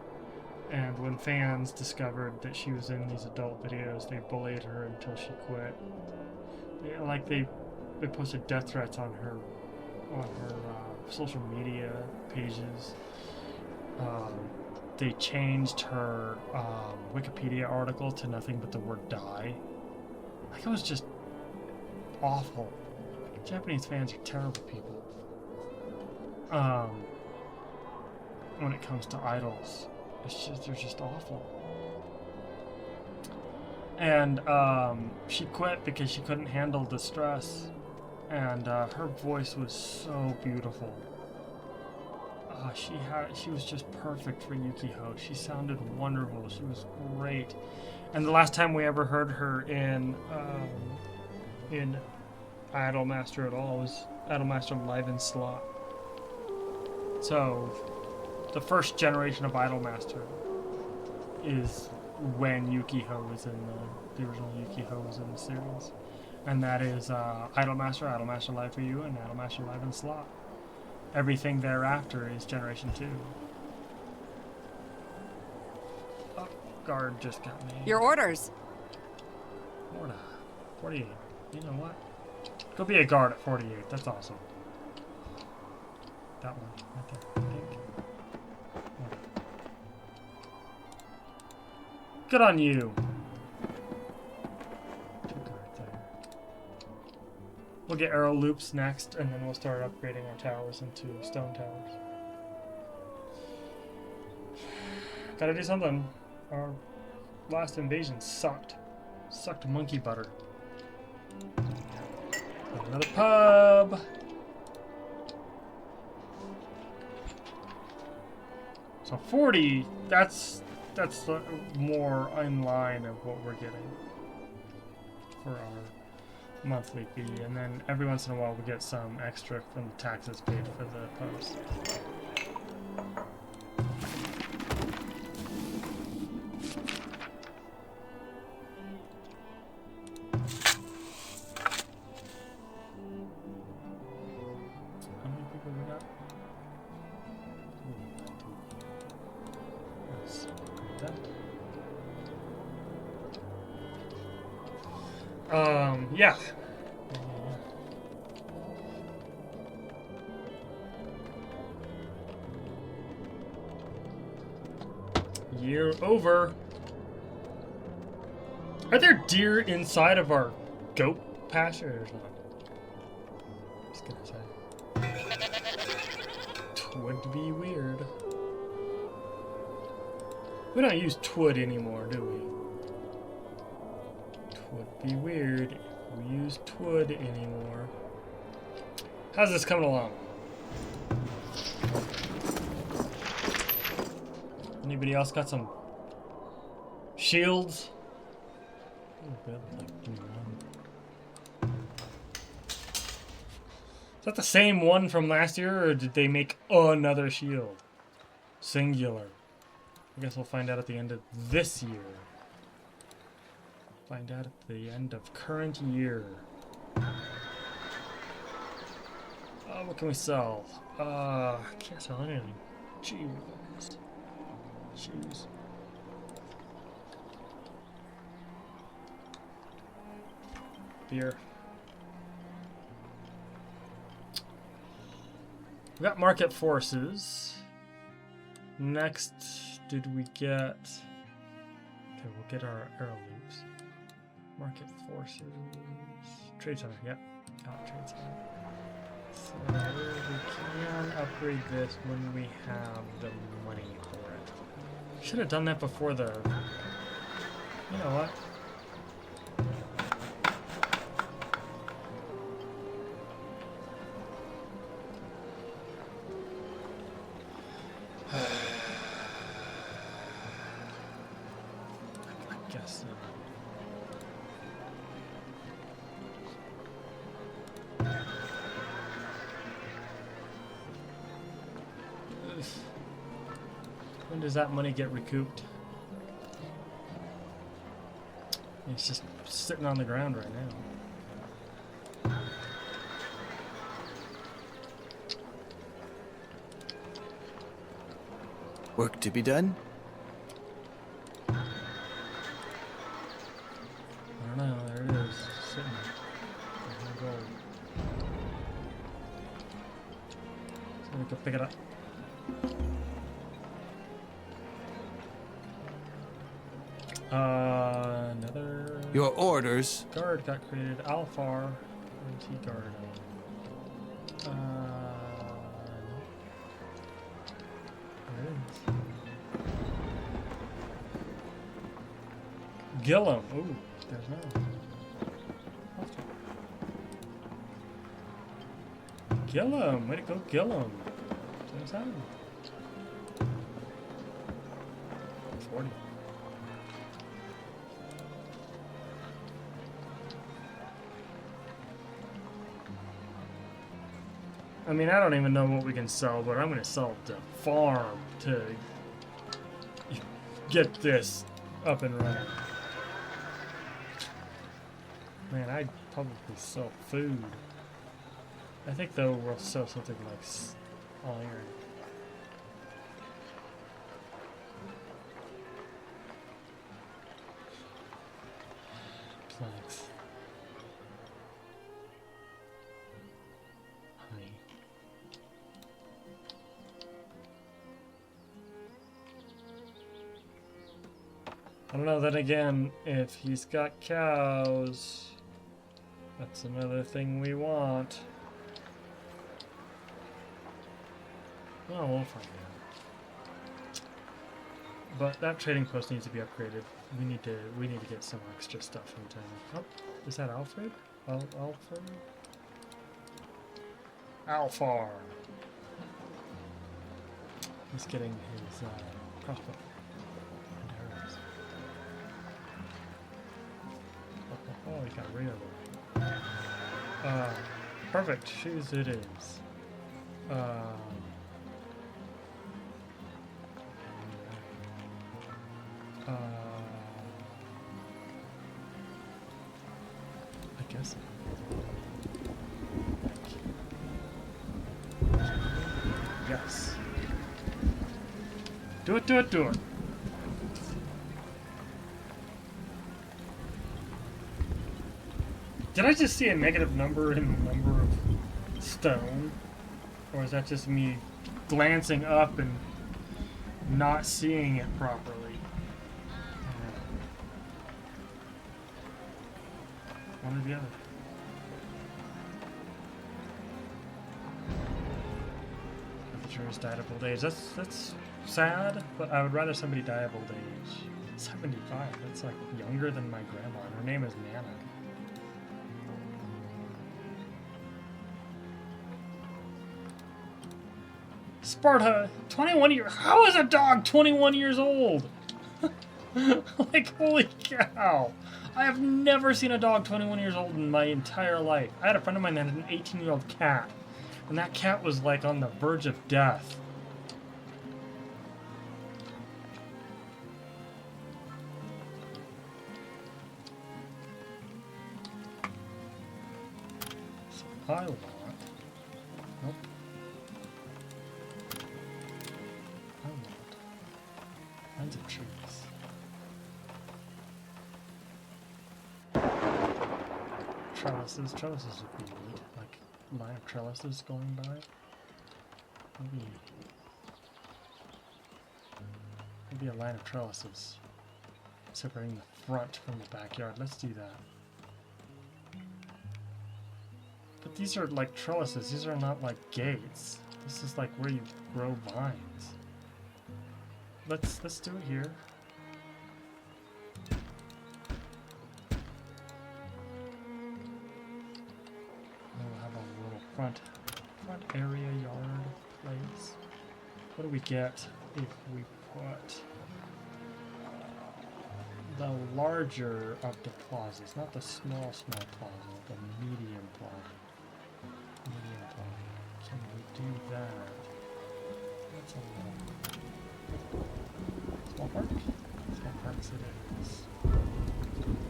And when fans discovered that she was in these adult videos, they bullied her until she quit. They posted death threats on her social media pages. They changed her Wikipedia article to nothing but the word "die." Like, it was just awful. Japanese fans are terrible people. When it comes to idols. They're just awful. And she quit because she couldn't handle the stress. And her voice was so beautiful. She was just perfect for Yukiko. She sounded wonderful. She was great. And the last time we ever heard her in Idolmaster at all was Idolmaster Live in Slot. So the first generation of Idolmaster is when Yukiko was in the original Yukiko was in the series. And that is Idolmaster, Idolmaster Live for You, and Idolmaster Live in Slot. Everything thereafter is Generation 2. Oh, guard just got me. Your orders. Florida. 48. You know what? Go be a guard at 48. That's awesome. That one right there, I think. Good on you. Two guards there. We'll get arrow loops next, and then we'll start upgrading our towers into stone towers. Gotta do something. Our last invasion sucked. Sucked monkey butter. Another pub. So 40, that's more in line of what we're getting for our monthly fee, and then every once in a while we get some extra from the taxes paid for the pubs. How many people we got? Let's upgrade that. Yeah. Year over. Are there deer inside of our goat pasture? There's not. Just gonna say. Twould be weird. We don't use twould anymore, do we? Twould be weird if we use twould anymore. How's this coming along? Anybody else got some shields? Is that the same one from last year, or did they make another shield? Singular. I guess we'll find out at the end of this year. Find out at the end of current year. What can we sell? Can't sell anything. Jeez. Shoes. Beer. We got market forces. Next, did we get... Okay, we'll get our arrow loops. Market forces. Trade center, yeah. Got trade center. So we can upgrade this when we have the money for it. Should have done that before the... You know what? I guess so. When does that money get recouped? It's just sitting on the ground right now. Work to be done? I don't know, there it is, sitting there. There's no gold. So we can pick it up. Another Your orders. guard got created. Alfar. Where's he guard on? There it is. Gillum. Ooh, there's no. Gillum. Way to go, Gillum. What's that? 40. I mean, I don't even know what we can sell, but I'm going to sell the farm to get this up and running. Man, I'd probably sell food. I think, though, we'll sell something like iron. Planks. Honey. I don't know, then again, if he's got cows, that's another thing we want. Well, we'll find out. But that trading post needs to be upgraded. We need to get some extra stuff in town. Oh, is that Alfred? Alfred? Alfar. He's getting his crossbow. And arrows. Oh, he got rid of it. Perfect. Shoes it is. I guess. Yes. Do it, do it, do it. Did I just see a negative number in the number of stone? Or is that just me glancing up and not seeing it properly? One or the other. Apertures died of old age. That's sad, but I would rather somebody die of old age. 75. That's like younger than my grandma. And her name is Nana. Sparta, 21 years. How is a dog 21 years old? Like, holy cow. I have never seen a dog 21 years old in my entire life. I had a friend of mine that had an 18-year-old cat, and that cat was like on the verge of death. So I want... Nope. trees. Trellises. Trellises would be neat. Like line of trellises going by. Maybe a line of trellises separating the front from the backyard. Let's do that. But these are like trellises. These are not like gates. This is like where you grow vines. Let's do it here. We'll have a little front area yard place. What do we get if we put the larger of the plazas, not the small plaza, the medium plaza. Medium plaza. Can we do that? That's a little small park. Small parks it is.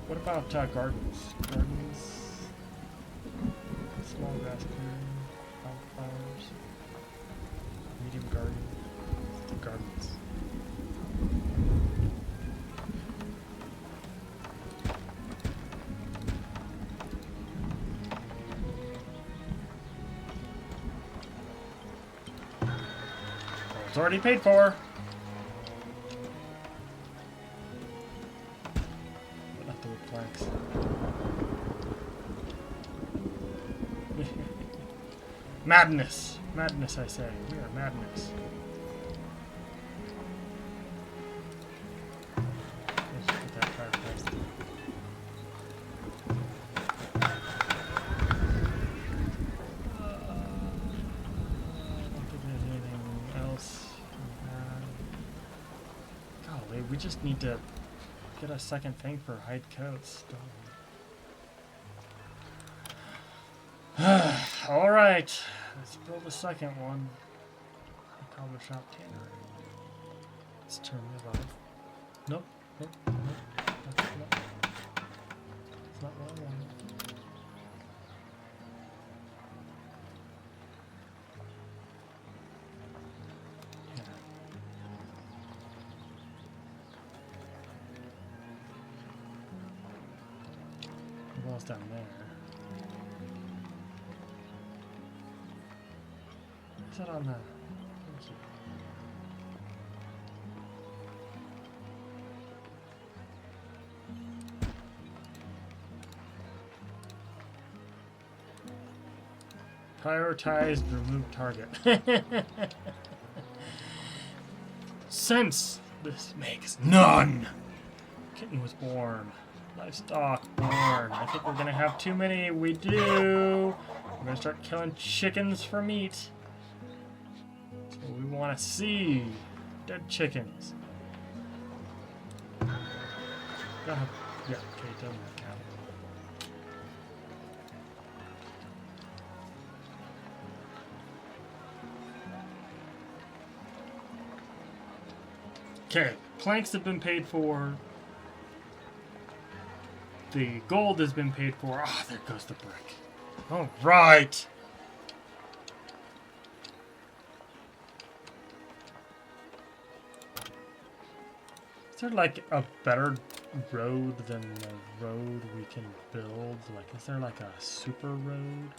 What about gardens? Gardens. Small grass clearing. Flowers. Medium garden. Gardens. It's already paid for. But not the wood planks. Madness. Madness, I say. We are madness. Let's put that fireplace. I don't think there's anything else. Golly, we just need to get a second thing for hide coats. Alright, let's build a second one. A cobbler shop tannery. Let's turn it off. Nope, nope, nope. That's not what I wanted. Yeah. The wall's down there. Is that on the... Thank you. Prioritized, remove target. Sense! This makes none! Kitten was born. Livestock born. I think we're gonna have too many. We do! We're gonna start killing chickens for meat. That's what we wanna see. Dead chickens. Gotta have, yeah, okay, done with cattle. Okay, planks have been paid for. The gold has been paid for. Ah, there goes the brick. All right. Is there like a better road than the road we can build? Like, is there like a super road?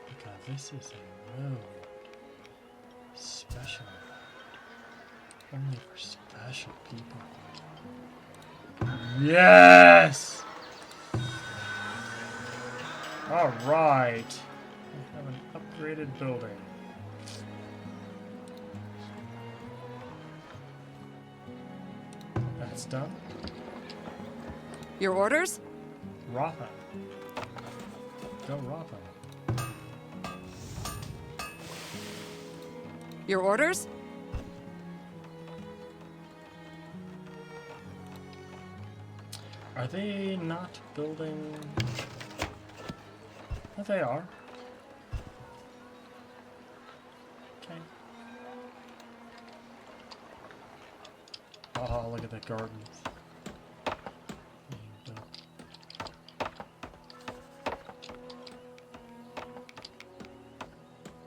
Because this is a road. Special. Only for special people. Yes! Alright. We have an upgraded building. That's done. Your orders? Rafa. Go Rafa. Your orders? Are they not building? Oh, they are. Okay. Oh, look at the gardens. Being built.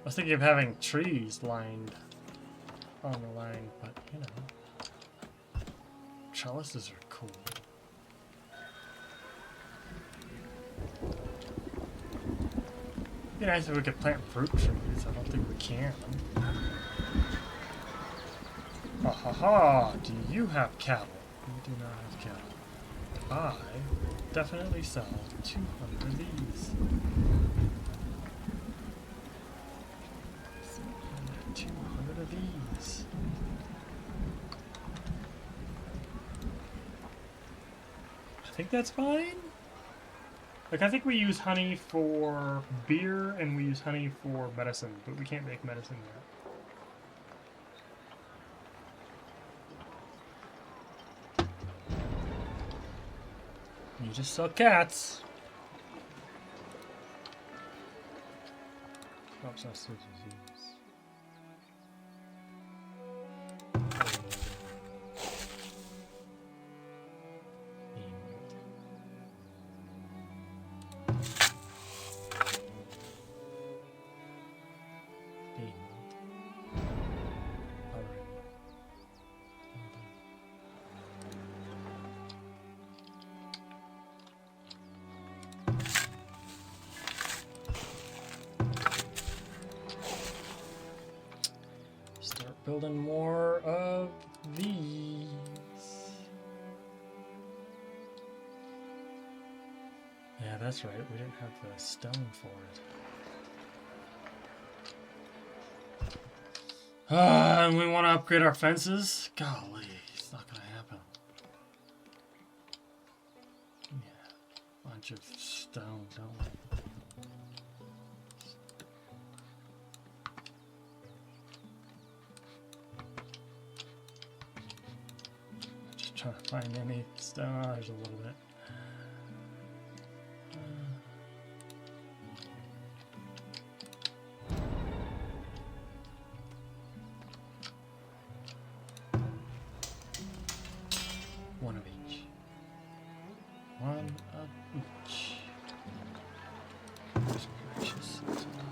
I was thinking of having trees lined on the line, but you know. trellises are cool. It'd be nice if we could plant fruit trees. I don't think we can. Ha ha ha! Do you have cattle? You do not have cattle. I definitely sell 200 of these. 200 of these. I think that's fine. Like, I think we use honey for beer and we use honey for medicine, but we can't make medicine yet. You just sell cats. Crop sausage disease. Building more of these. Yeah, that's right. We didn't have the stone for it. And we want to upgrade our fences? Golly, it's not going to happen. Yeah, bunch of stone, don't we? Trying to find any stone. Oh, there's a little bit. One of each. One of each. Goodness gracious.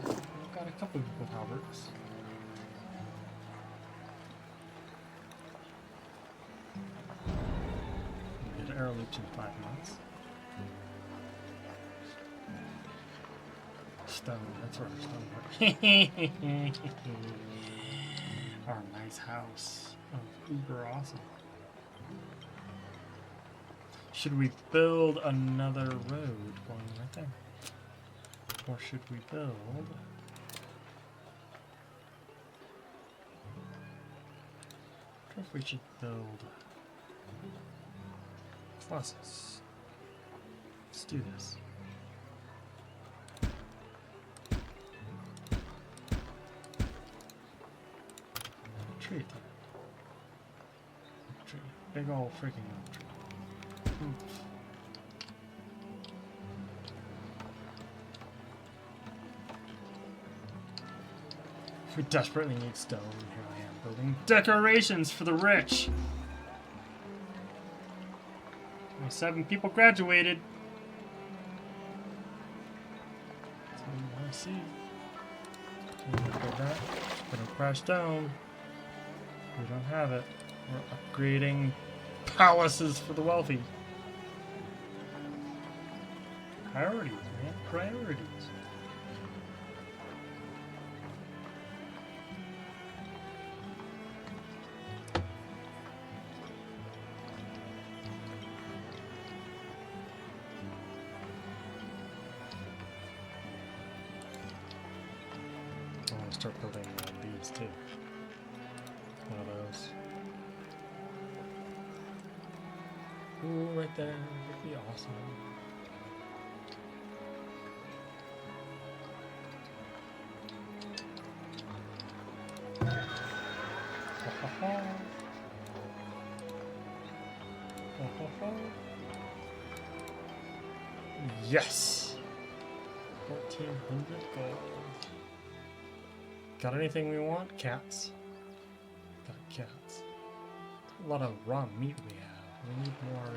I've got a couple of halberds. Arrow loops in 5 months. Stone, that's where our stone works. Our nice house. Oh, uber awesome. Should we build another road going right there? Or should we build... I wonder if we should build... Pluses. Let's do this. Tree at the end. Tree. Big old freaking oak tree. Oof. We desperately need stone. Here I am building decorations for the rich. 7 people graduated. That's what we want to see. Build that. Gonna crash down. We don't have it. We're upgrading palaces for the wealthy. Priorities, man. Priorities. Start building these too. One of those. Ooh, right there. That'd be awesome. Ha ha ha. Ha ha ha. Yes! 1,400 gold. Got anything we want? Cats. Got cats. A lot of raw meat we have. We need more,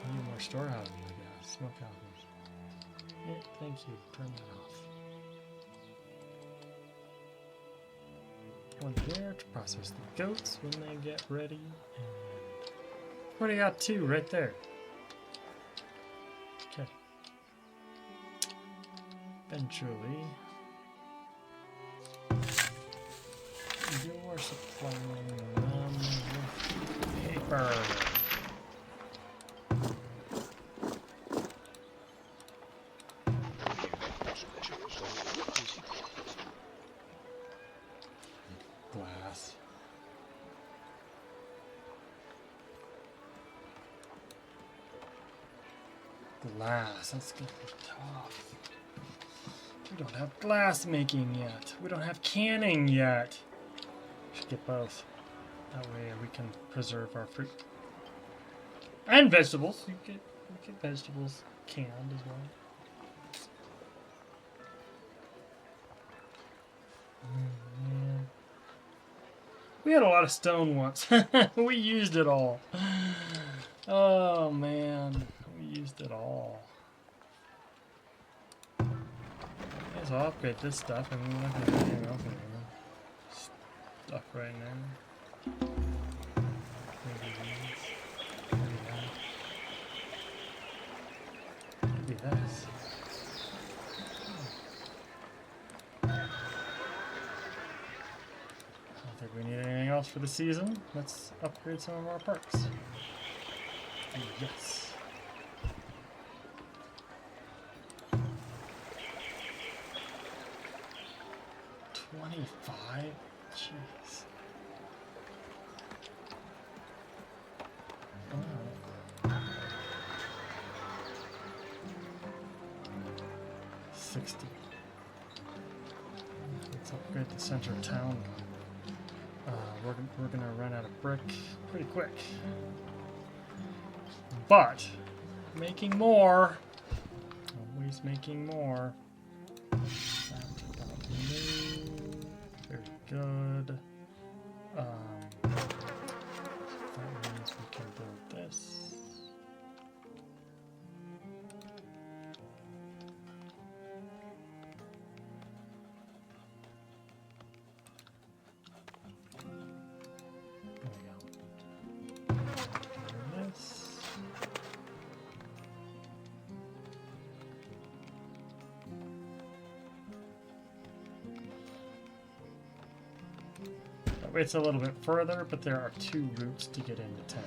we need more storehouses, I guess. Smokehouses. Yeah, thank you. Turn that off. one here to process the goats when they get ready. And already got 2 right there. Okay. Eventually, you're supplying them with paper. Glass. Glass, that's gonna be tough. We don't have glass making yet. We don't have canning yet. Should get both. That way we can preserve our fruit. And vegetables. You get vegetables canned as well. Man. We had a lot of stone once. We used it all. Oh man. We used it all. So I'll upgrade this stuff. I mean, we're not gonna do anything else anymore. Stuff right now. Maybe these. Maybe that. Maybe this. I don't think we need anything else for the season. Let's upgrade some of our parks. Yes. 25? Jeez. Oh. 60. Let's upgrade the center of town. We're gonna run out of brick pretty quick. But making more. Always making more. Very good. That means we can build this. There we go. This. It's a little bit further, but there are 2 routes to get into town.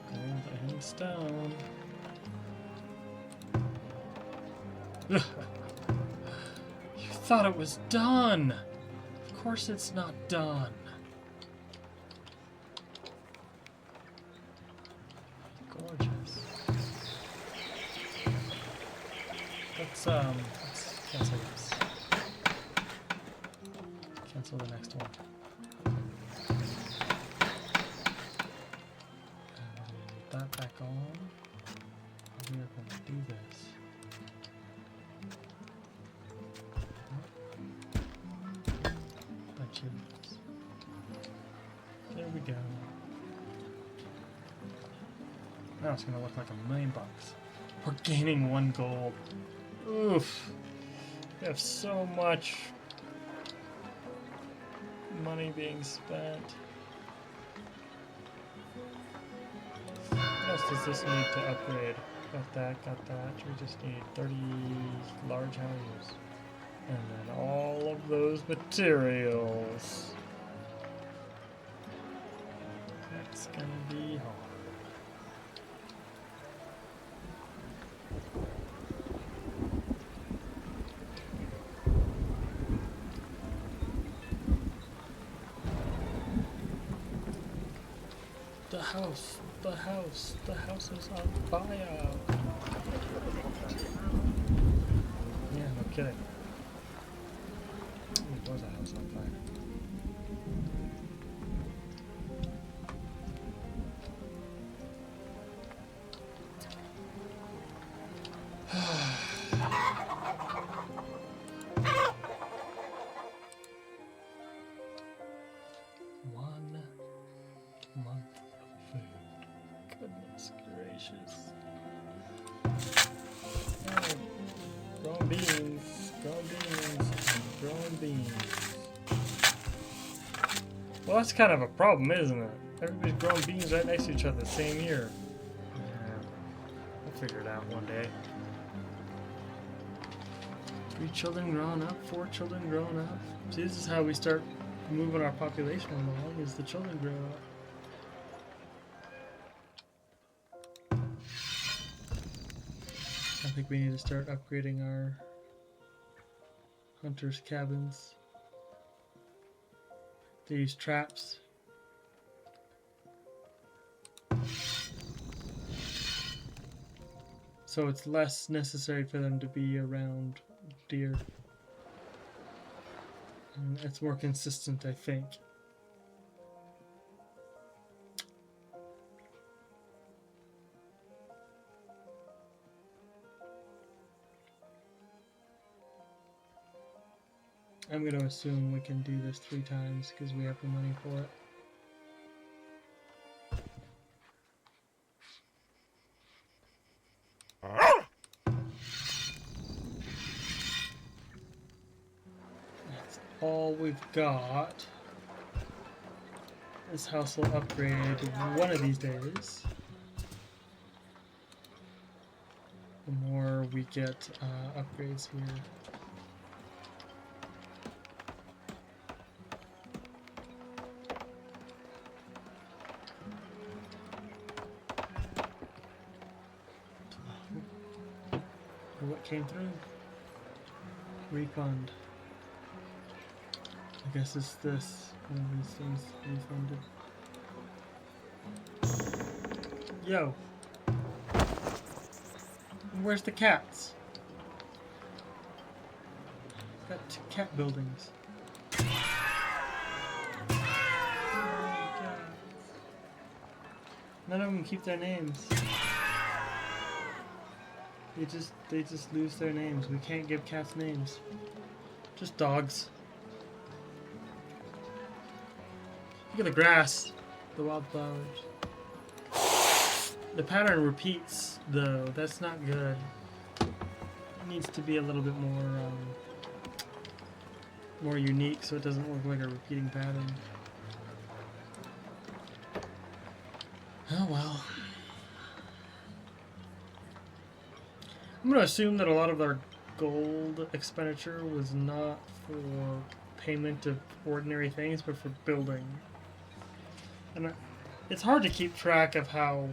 Gold and stone. You thought it was done! Of course it's not done. Let's cancel this. Cancel the next one. Put that back on. We are going to do this. Bunch of this. There we go. Now it's going to look like $1,000,000. We're gaining 1 gold. Oof. We have so much money being spent. What else does this need to upgrade? Got that, got that. We just need 30 large houses. And then all of those materials. That's gonna be hard. The house is on fire. Yeah, no kidding. There was a house on fire. month of food. Goodness gracious. Oh, growing beans, growing beans, growing beans. Well, that's kind of a problem, isn't it? Everybody's growing beans right next to each other the same year. Yeah, we'll figure it out one day. 3 children growing up, 4 children growing up. See, this is how we start moving our population along, is the children grow up. I think we need to start upgrading our hunters' cabins. They use traps. So it's less necessary for them to be around deer. And it's more consistent, I think. I'm going to assume we can do this 3 times because we have the money for it. That's all we've got. This house will upgrade one of these days. The more we get upgrades here. What came through? Refund. I guess it's this. One of these things refunded. Yo! Where's the cats? Got 2 cat buildings. None of them keep their names. They just lose their names. We can't give cats names. Just dogs. Look at the grass. The wildflowers. The pattern repeats though. That's not good. It needs to be a little bit more unique so it doesn't look like a repeating pattern. Oh well. I'm going to assume that a lot of our gold expenditure was not for payment of ordinary things, but for building. And it's hard to keep track of how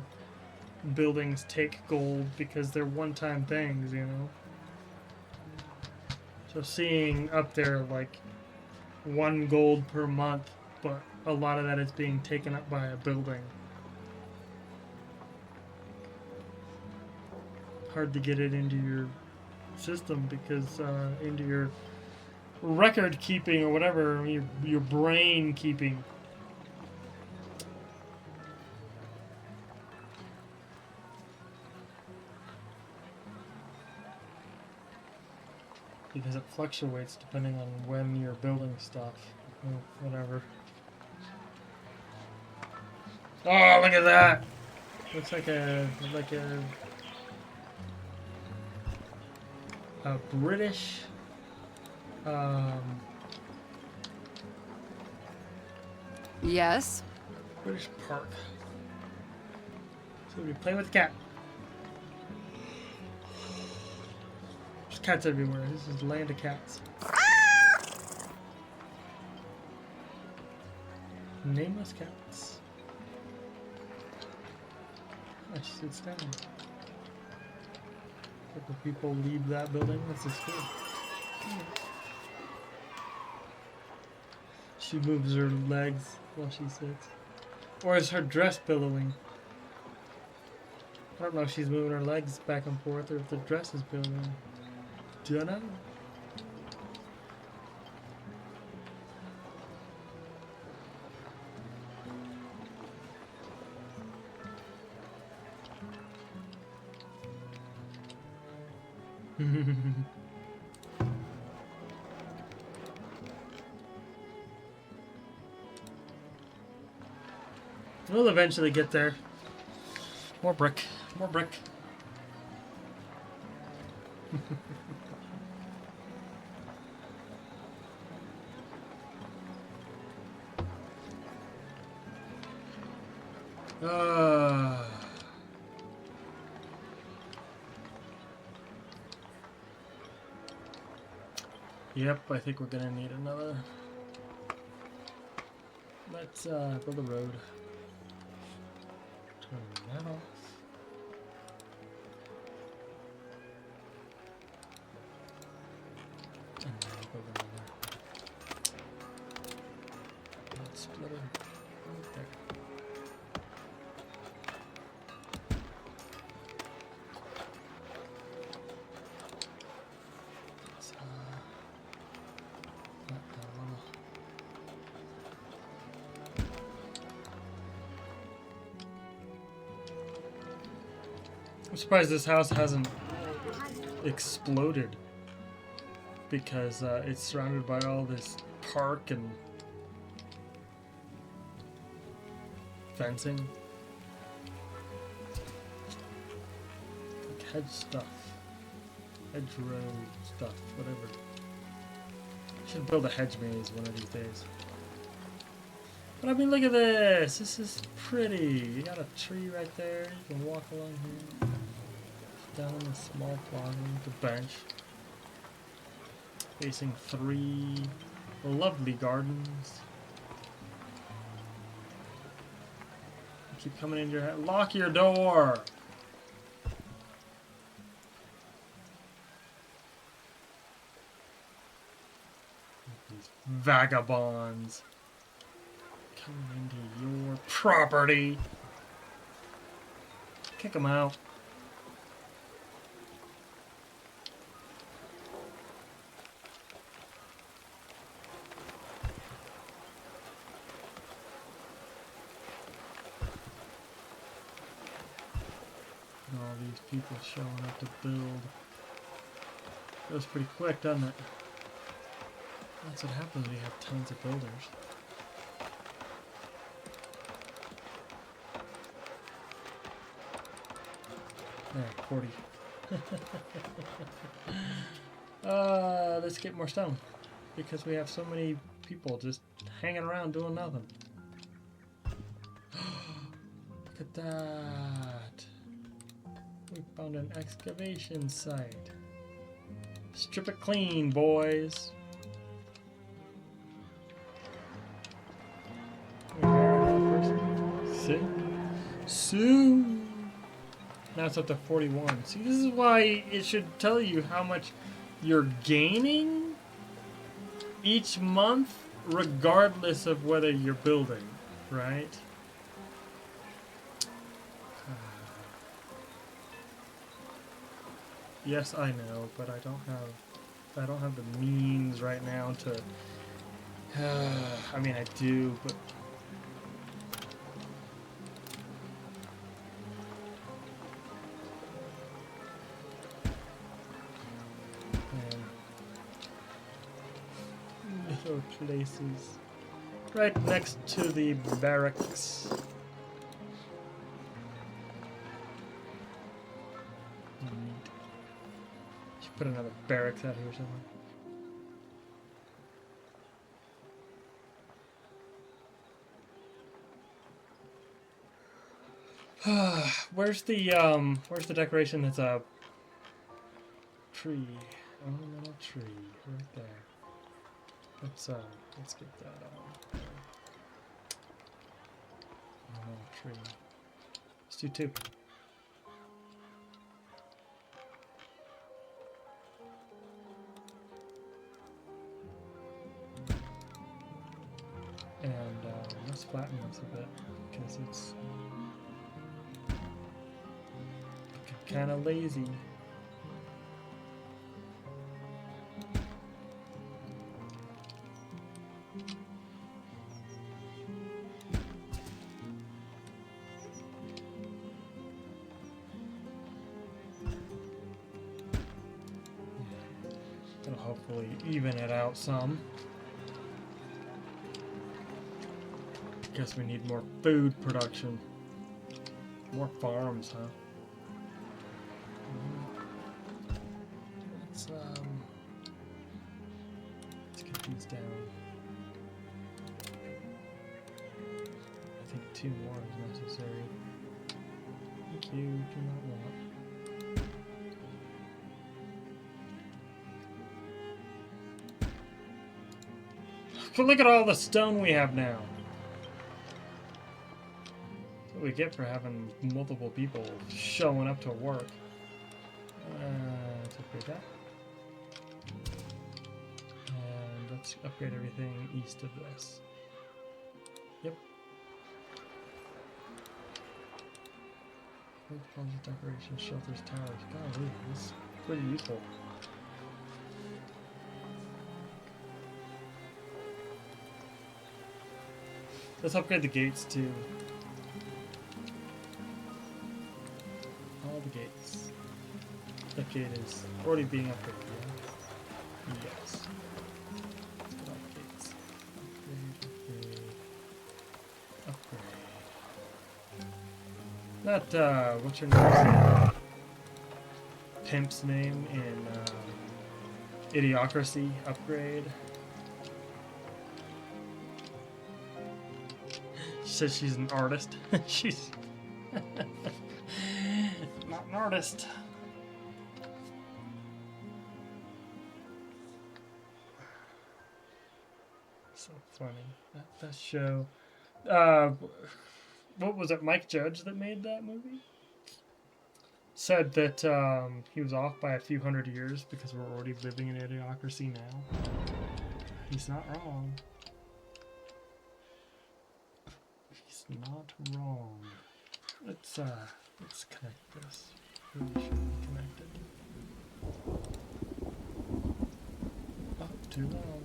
buildings take gold because they're one-time things, you know? So seeing up there like 1 gold per month, but a lot of that is being taken up by a building. Hard to get it into your system because into your record keeping or whatever, your brain keeping. Because it fluctuates depending on when you're building stuff. Whatever. Oh, look at that! Looks like a British Yes. British park. So we play with the cat. There's cats everywhere. This is the land of cats. Nameless cats. Oh, she sits down. Couple people leave that building. That's a school. She moves her legs while she sits. Or is her dress billowing? I don't know if she's moving her legs back and forth or if the dress is billowing. Dunno. We'll eventually get there. More brick. More brick. Yep, I think we're gonna need another. Let's build a road. Turn that off. And then build another. Let's split it right there. Let's, flat that a little. I'm surprised this house hasn't exploded because it's surrounded by all this park and fencing. Like hedge stuff. Hedgerow stuff, whatever. Should build a hedge maze one of these days. But I mean, look at this! This is pretty. You got a tree right there. You can walk along here. Down in the small plaza with a bench. Facing 3 lovely gardens. I keep coming into your head. Lock your door! These vagabonds coming into your property. Kick them out. All these people showing up to build. Goes pretty quick, doesn't it? That's what happens when you have tons of builders. There, 40. Let's get more stone. Because we have so many people just hanging around doing nothing. Look at that. We found an excavation site. Strip it clean, boys. Soon. Now it's up to 41. See, this is why it should tell you how much you're gaining each month, regardless of whether you're building, right? Yes, I know, but I don't have the means right now to. I mean, I do, but. Little places. Right next to the barracks. Should put another barracks out here somewhere. Where's the decoration that's a tree? Ornamental tree, right there. Let's get that on. Ornamental tree. Let's do 2. And let's flatten this a bit because it's kind of lazy. That'll hopefully even it out some. Guess we need more food production. More farms, huh? Let's get these down. I think 2 more is necessary. Thank you, do not want. But look at all the stone we have now. That's what we get for having multiple people showing up to work. Let's upgrade that. And let's upgrade everything east of this. Yep. Decorations, shelters, towers. Golly, this is pretty useful. Let's upgrade the gates too. All the gates. That gate is already being upgraded. Yeah? Yes. All the gates. Upgrade. That, what's your name? Pimp's name in Idiocracy upgrade. She says she's an artist. She's not an artist. So funny. That show. What was it? Mike Judge that made that movie? Said that he was off by a few hundred years because we're already living in Idiocracy now. He's not wrong. He's not wrong. Let's connect this. Really should be connected. Oh, too long.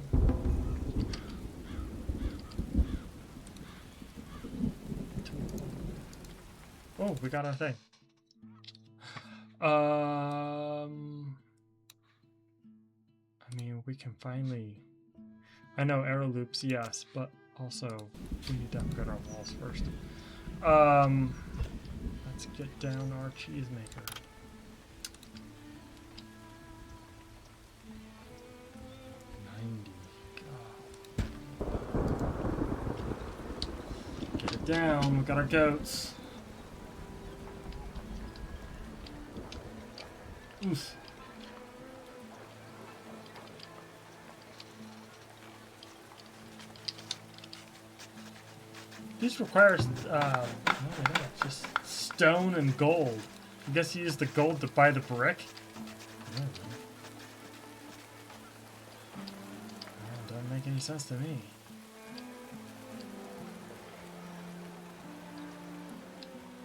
Oh, we got our thing. I mean, we can finally. I know arrow loops, yes, but also we need to upgrade our walls first. Let's get down our cheese maker. Get it down. We got our goats. Oof. This requires, just stone and gold. I guess you use the gold to buy the brick? That doesn't make any sense to me.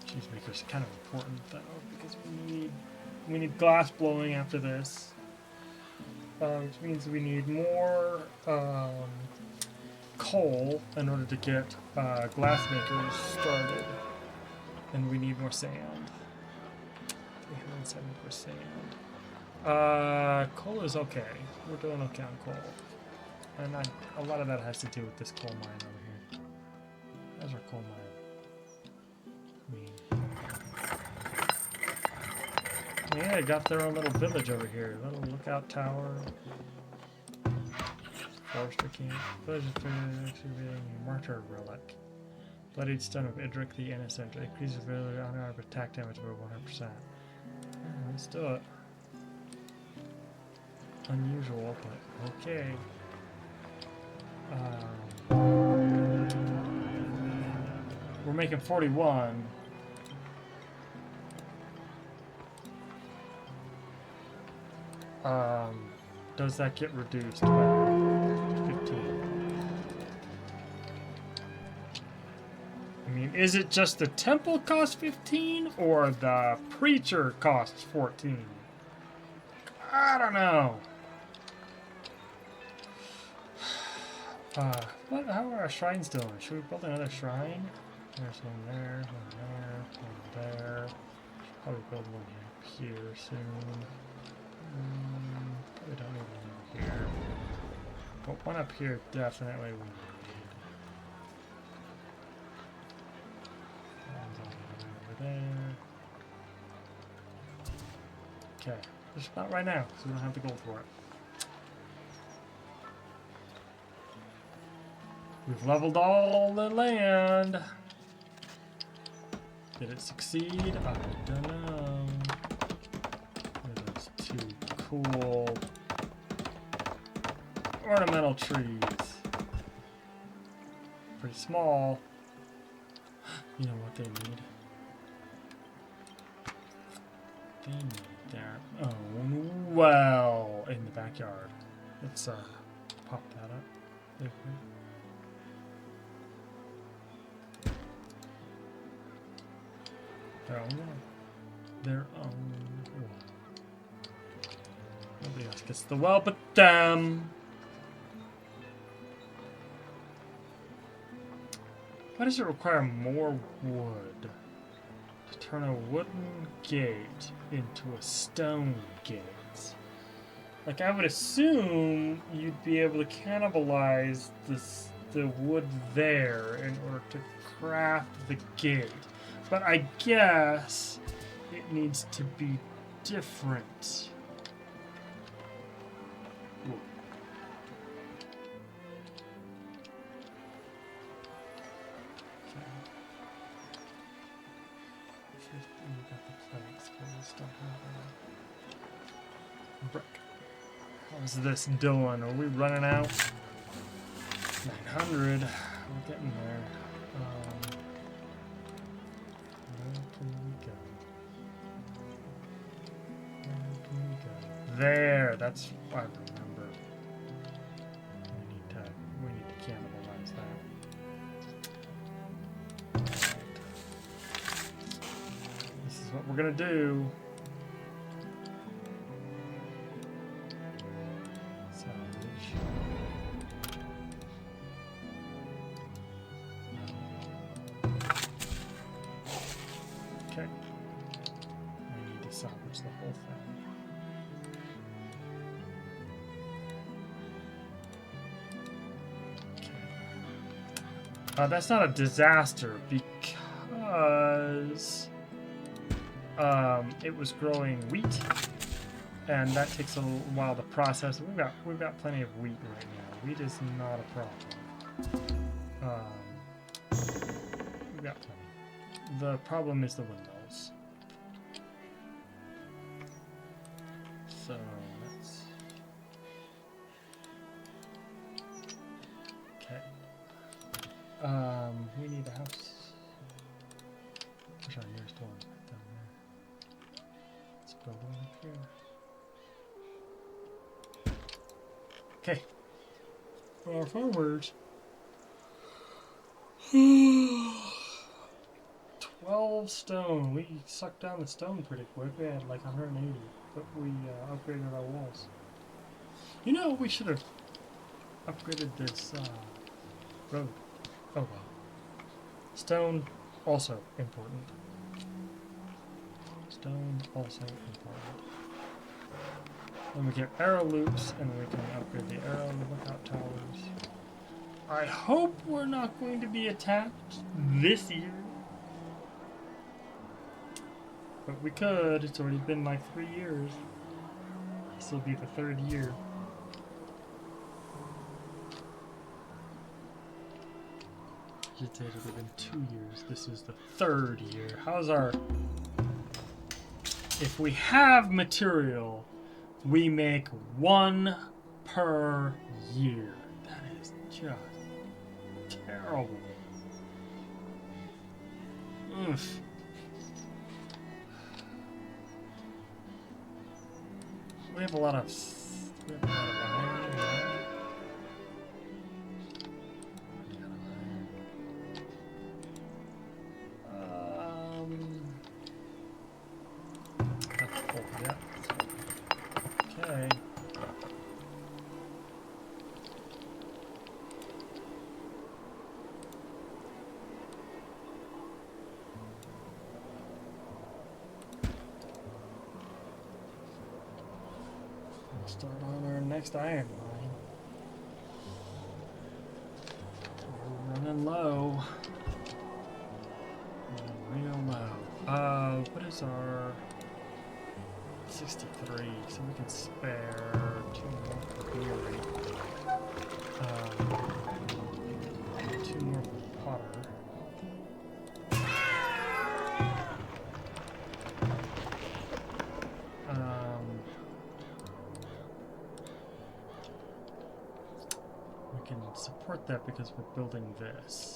Cheese maker's kind of important though, because we need glass blowing after this. Which means we need more coal in order to get glass makers started. And we need more sand. 370 for sand. Coal is okay. We're doing okay on coal. And a lot of that has to do with this coal mine over here. There's our coal mine. Yeah, I got their own little village over here. Little lookout tower. Forester camp. Village of excavating martyr relic. Bloodied stone of Idric the Innocent. Increases village honor of attack damage by 100%. Yeah, let's do it. Unusual, but okay. We're making 41. Does that get reduced by 15? I mean, is it just the temple costs 15 or the preacher costs 14? I don't know. How are our shrines doing? Should we build another shrine? There's one there, one there, one there. Probably build one here soon. Probably don't need one over here. But one up here definitely we need. Okay, just not right now, so we don't have the gold for it. We've leveled all the land. Did it succeed? I don't know. There's two cool ornamental trees. Pretty small. You know what they need? They need their own well in the backyard. Let's pop that up. There we go. Their own well. Their own well. Nobody else gets the well but them. Why does it require more wood to turn a wooden gate into a stone gate? Like, I would assume you'd be able to cannibalize the wood there in order to craft the gate. But I guess it needs to be different. Ooh. We got the planks, but we still have brick. How's this doing? Are we running out? 900. We're getting there. Where can we go? Where can we go? There. That's I remember. We need to cannibalize that. This is what we're gonna do. Salvage. Okay. We need to salvage the whole thing. Okay. That's not a disaster because it was growing wheat, and that takes a little while to process. We've got plenty of wheat right now. Wheat is not a problem. We've got plenty. The problem is the windmills. So let's. Okay. We need a house. Where's our nearest one? Down there. Let's build one up here. Okay. For our farmers. 12 stone. We sucked down the stone pretty quick. We had like 180, but we upgraded our walls. You know, we should have upgraded this road. Oh well. Stone, also important. Stone, also important. Then we get arrow loops, and we can upgrade the arrow and the lookout towers. I hope we're not going to be attacked this year. But we could. It's already been like 3 years. This will be the 3rd year. I should say it would have been 2 years. This is the 3rd year. How's our... If we have material, we make 1 per year. That is just terrible. Oof. We have a lot of iron. That's full, yeah. Okay. Start on our next iron mine. We're running low. Running real low. What is our 63, so we can spare 2 more for Beery. 2 more for Potter. We can support that because we're building this.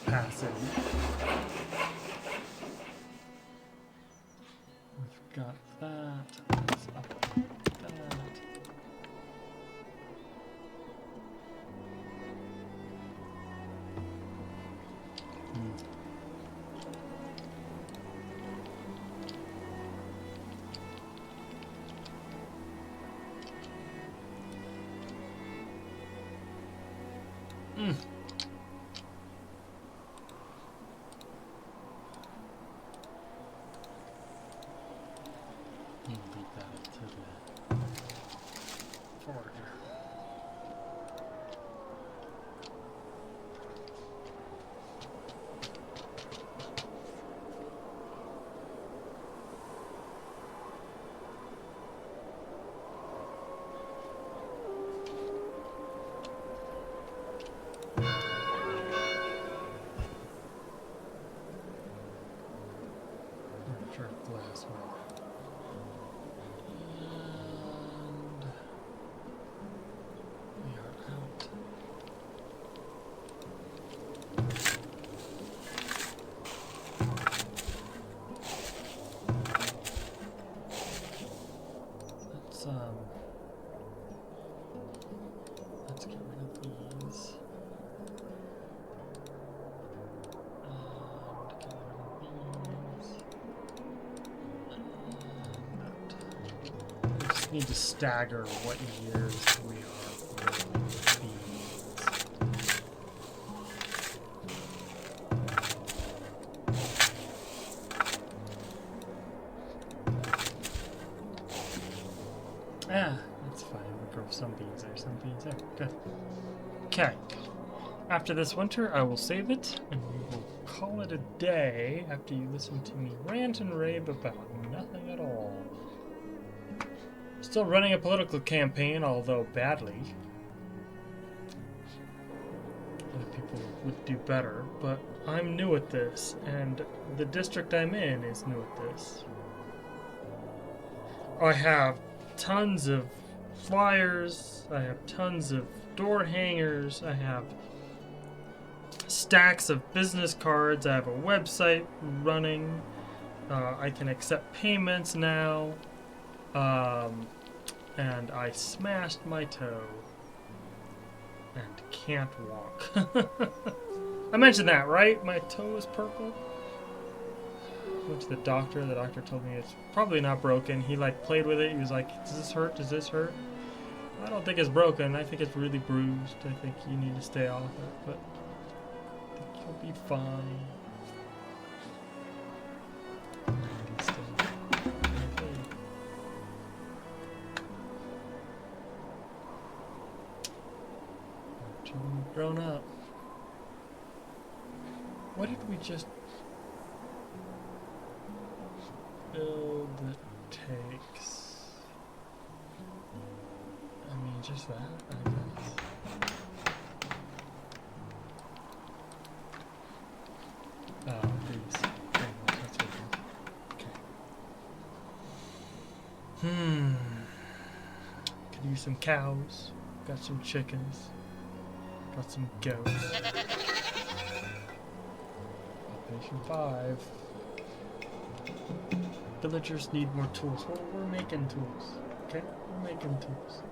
Capacity. We've got that. Let's up that. Beat that up to the forager. Sure, glass one. We are out. Let's get rid of these. Need to stagger what years we are growing beans. That's fine. We'll grow some beans there, some beans there. Good. Okay. After this winter, I will save it, and we will call it a day after you listen to me rant and rave about nothing at all. Still running a political campaign, although badly. Other people would do better, but I'm new at this, and the district I'm in is new at this. I have tons of flyers, I have tons of door hangers, I have stacks of business cards, I have a website running, I can accept payments now. And I smashed my toe and can't walk. I mentioned that, right? My toe is purple. Went to the doctor. The doctor told me it's probably not broken. He like played with it. He was like, "Does this hurt? Does this hurt?" I don't think it's broken. I think it's really bruised. I think you need to stay off it, but I think you'll be fine. Grown up. What did we just build that takes? I mean, just that, I guess. Oh, these. That's what it is. Okay. Could use some cows. Got some chickens. Got some goats. Population 5. Villagers need more tools. Well, we're making tools. Okay? We're making tools.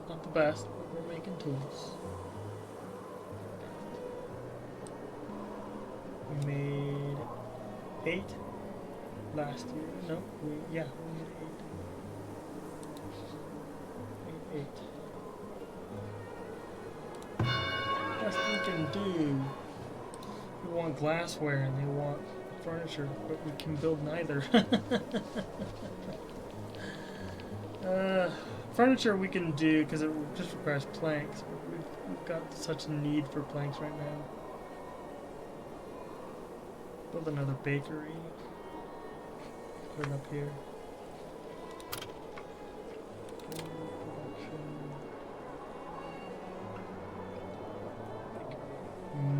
Not the best, but we're making tools. We made 8 last year. No, we made 8. 8. Best we can do. We want glassware and they want furniture, but we can build neither. Furniture we can do because it just requires planks. We've got such a need for planks right now. Build another bakery. Put it up here.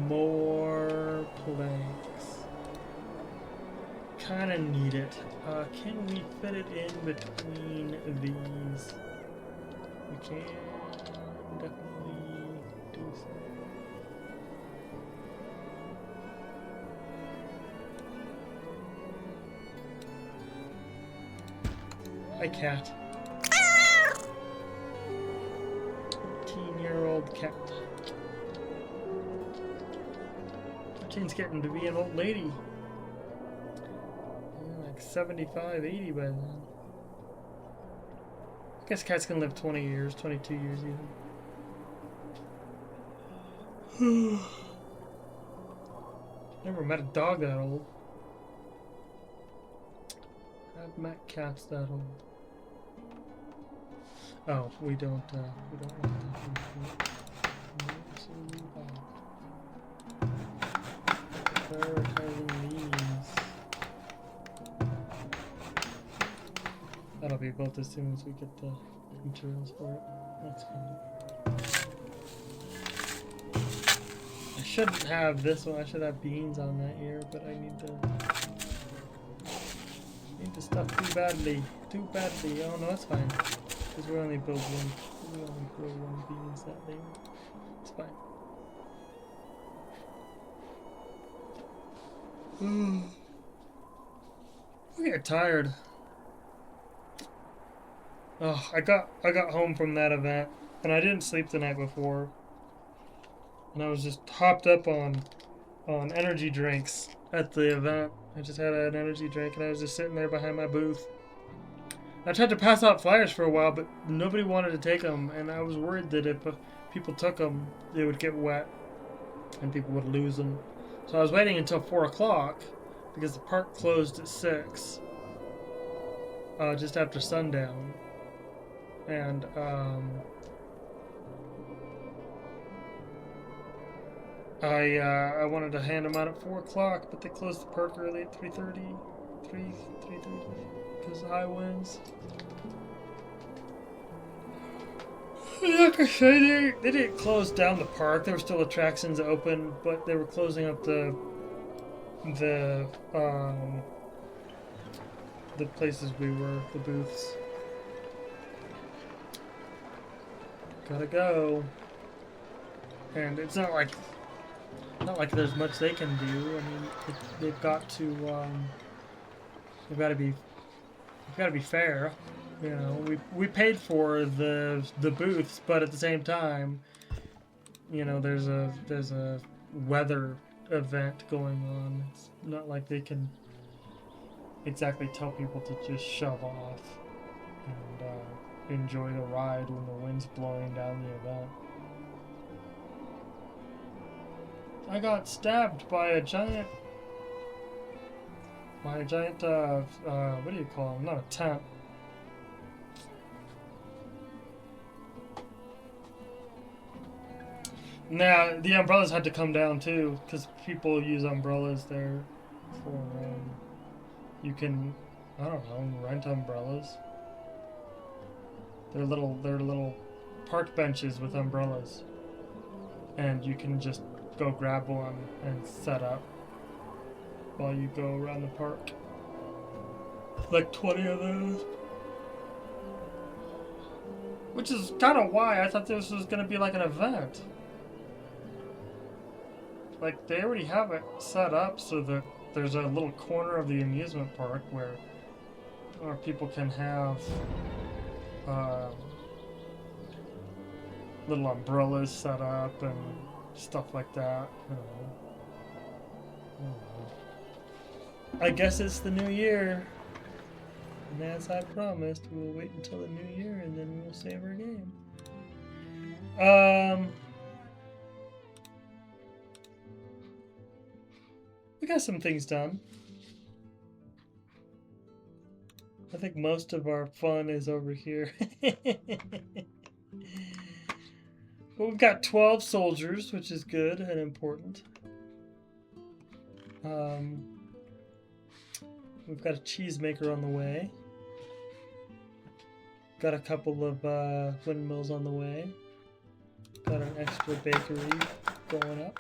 More planks. Kinda need it. Can we fit it in between these? We can definitely do so. Hi, cat. 13-year-old cat. 13's getting to be an old lady. Like 75, 80 by then. I guess cats can live 20 years, 22 years even. Never met a dog that old. I've met cats that old. Oh, we don't want that. Prioritizing these. That'll be built as soon as we get the materials for it. That's fine. I shouldn't have this one. I should have beans on that here, but I need the stuff too badly. Too badly. Oh no, that's fine. Because we only build one. We only grow one beans that day. It's fine. I get tired. Oh, I got home from that event, and I didn't sleep the night before, and I was just hopped up on energy drinks at the event. I just had an energy drink, and I was just sitting there behind my booth. I tried to pass out flyers for a while, but nobody wanted to take them, and I was worried that if people took them, they would get wet, and people would lose them. So I was waiting until 4 o'clock, because the park closed at 6, just after sundown. And I wanted to hand them out at 4 o'clock, but they closed the park early at 3:30, 3:30, because of high winds. Like I say, they didn't close down the park. There were still attractions open, but they were closing up the places we were, the booths. Gotta go. And it's not like there's much they can do. I mean, they've got to be fair. You know, we paid for the booths, but at the same time, you know, there's a weather event going on. It's not like they can exactly tell people to just shove off and enjoy the ride when the wind's blowing down the event. I got stabbed by a giant, what do you call them? Not a tent. Now, the umbrellas had to come down too, because people use umbrellas there for, you can, I don't know, rent umbrellas. They're little park benches with umbrellas. And you can just go grab one and set up while you go around the park. Like 20 of those. Which is kind of why I thought this was going to be like an event. Like, they already have it set up so that there's a little corner of the amusement park where people can have little umbrellas set up and stuff like that. I don't know. I guess it's the new year. And as I promised, we'll wait until the new year and then we'll save our game. We got some things done. I think most of our fun is over here. But we've got 12 soldiers, which is good and important. We've got a cheesemaker on the way. Got a couple of windmills on the way. Got an extra bakery going up.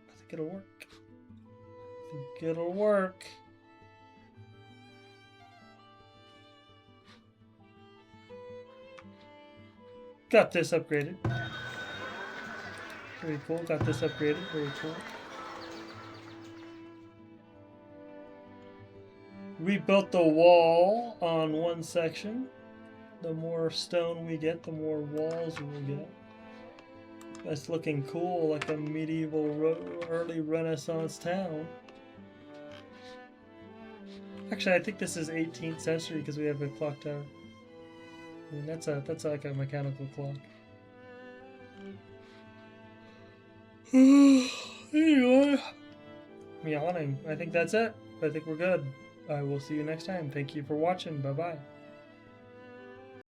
I think it'll work. I think it'll work. Got this upgraded. Very cool. Got this upgraded. Very cool. We built the wall on one section. The more stone we get, the more walls we'll get. That's looking cool, like a medieval, early Renaissance town. Actually, I think this is 18th century because we have a clock tower. I mean, that's like a mechanical clock. Anyway, I'm yawning. I think that's it. I think we're good. I will see you next time. Thank you for watching. Bye-bye.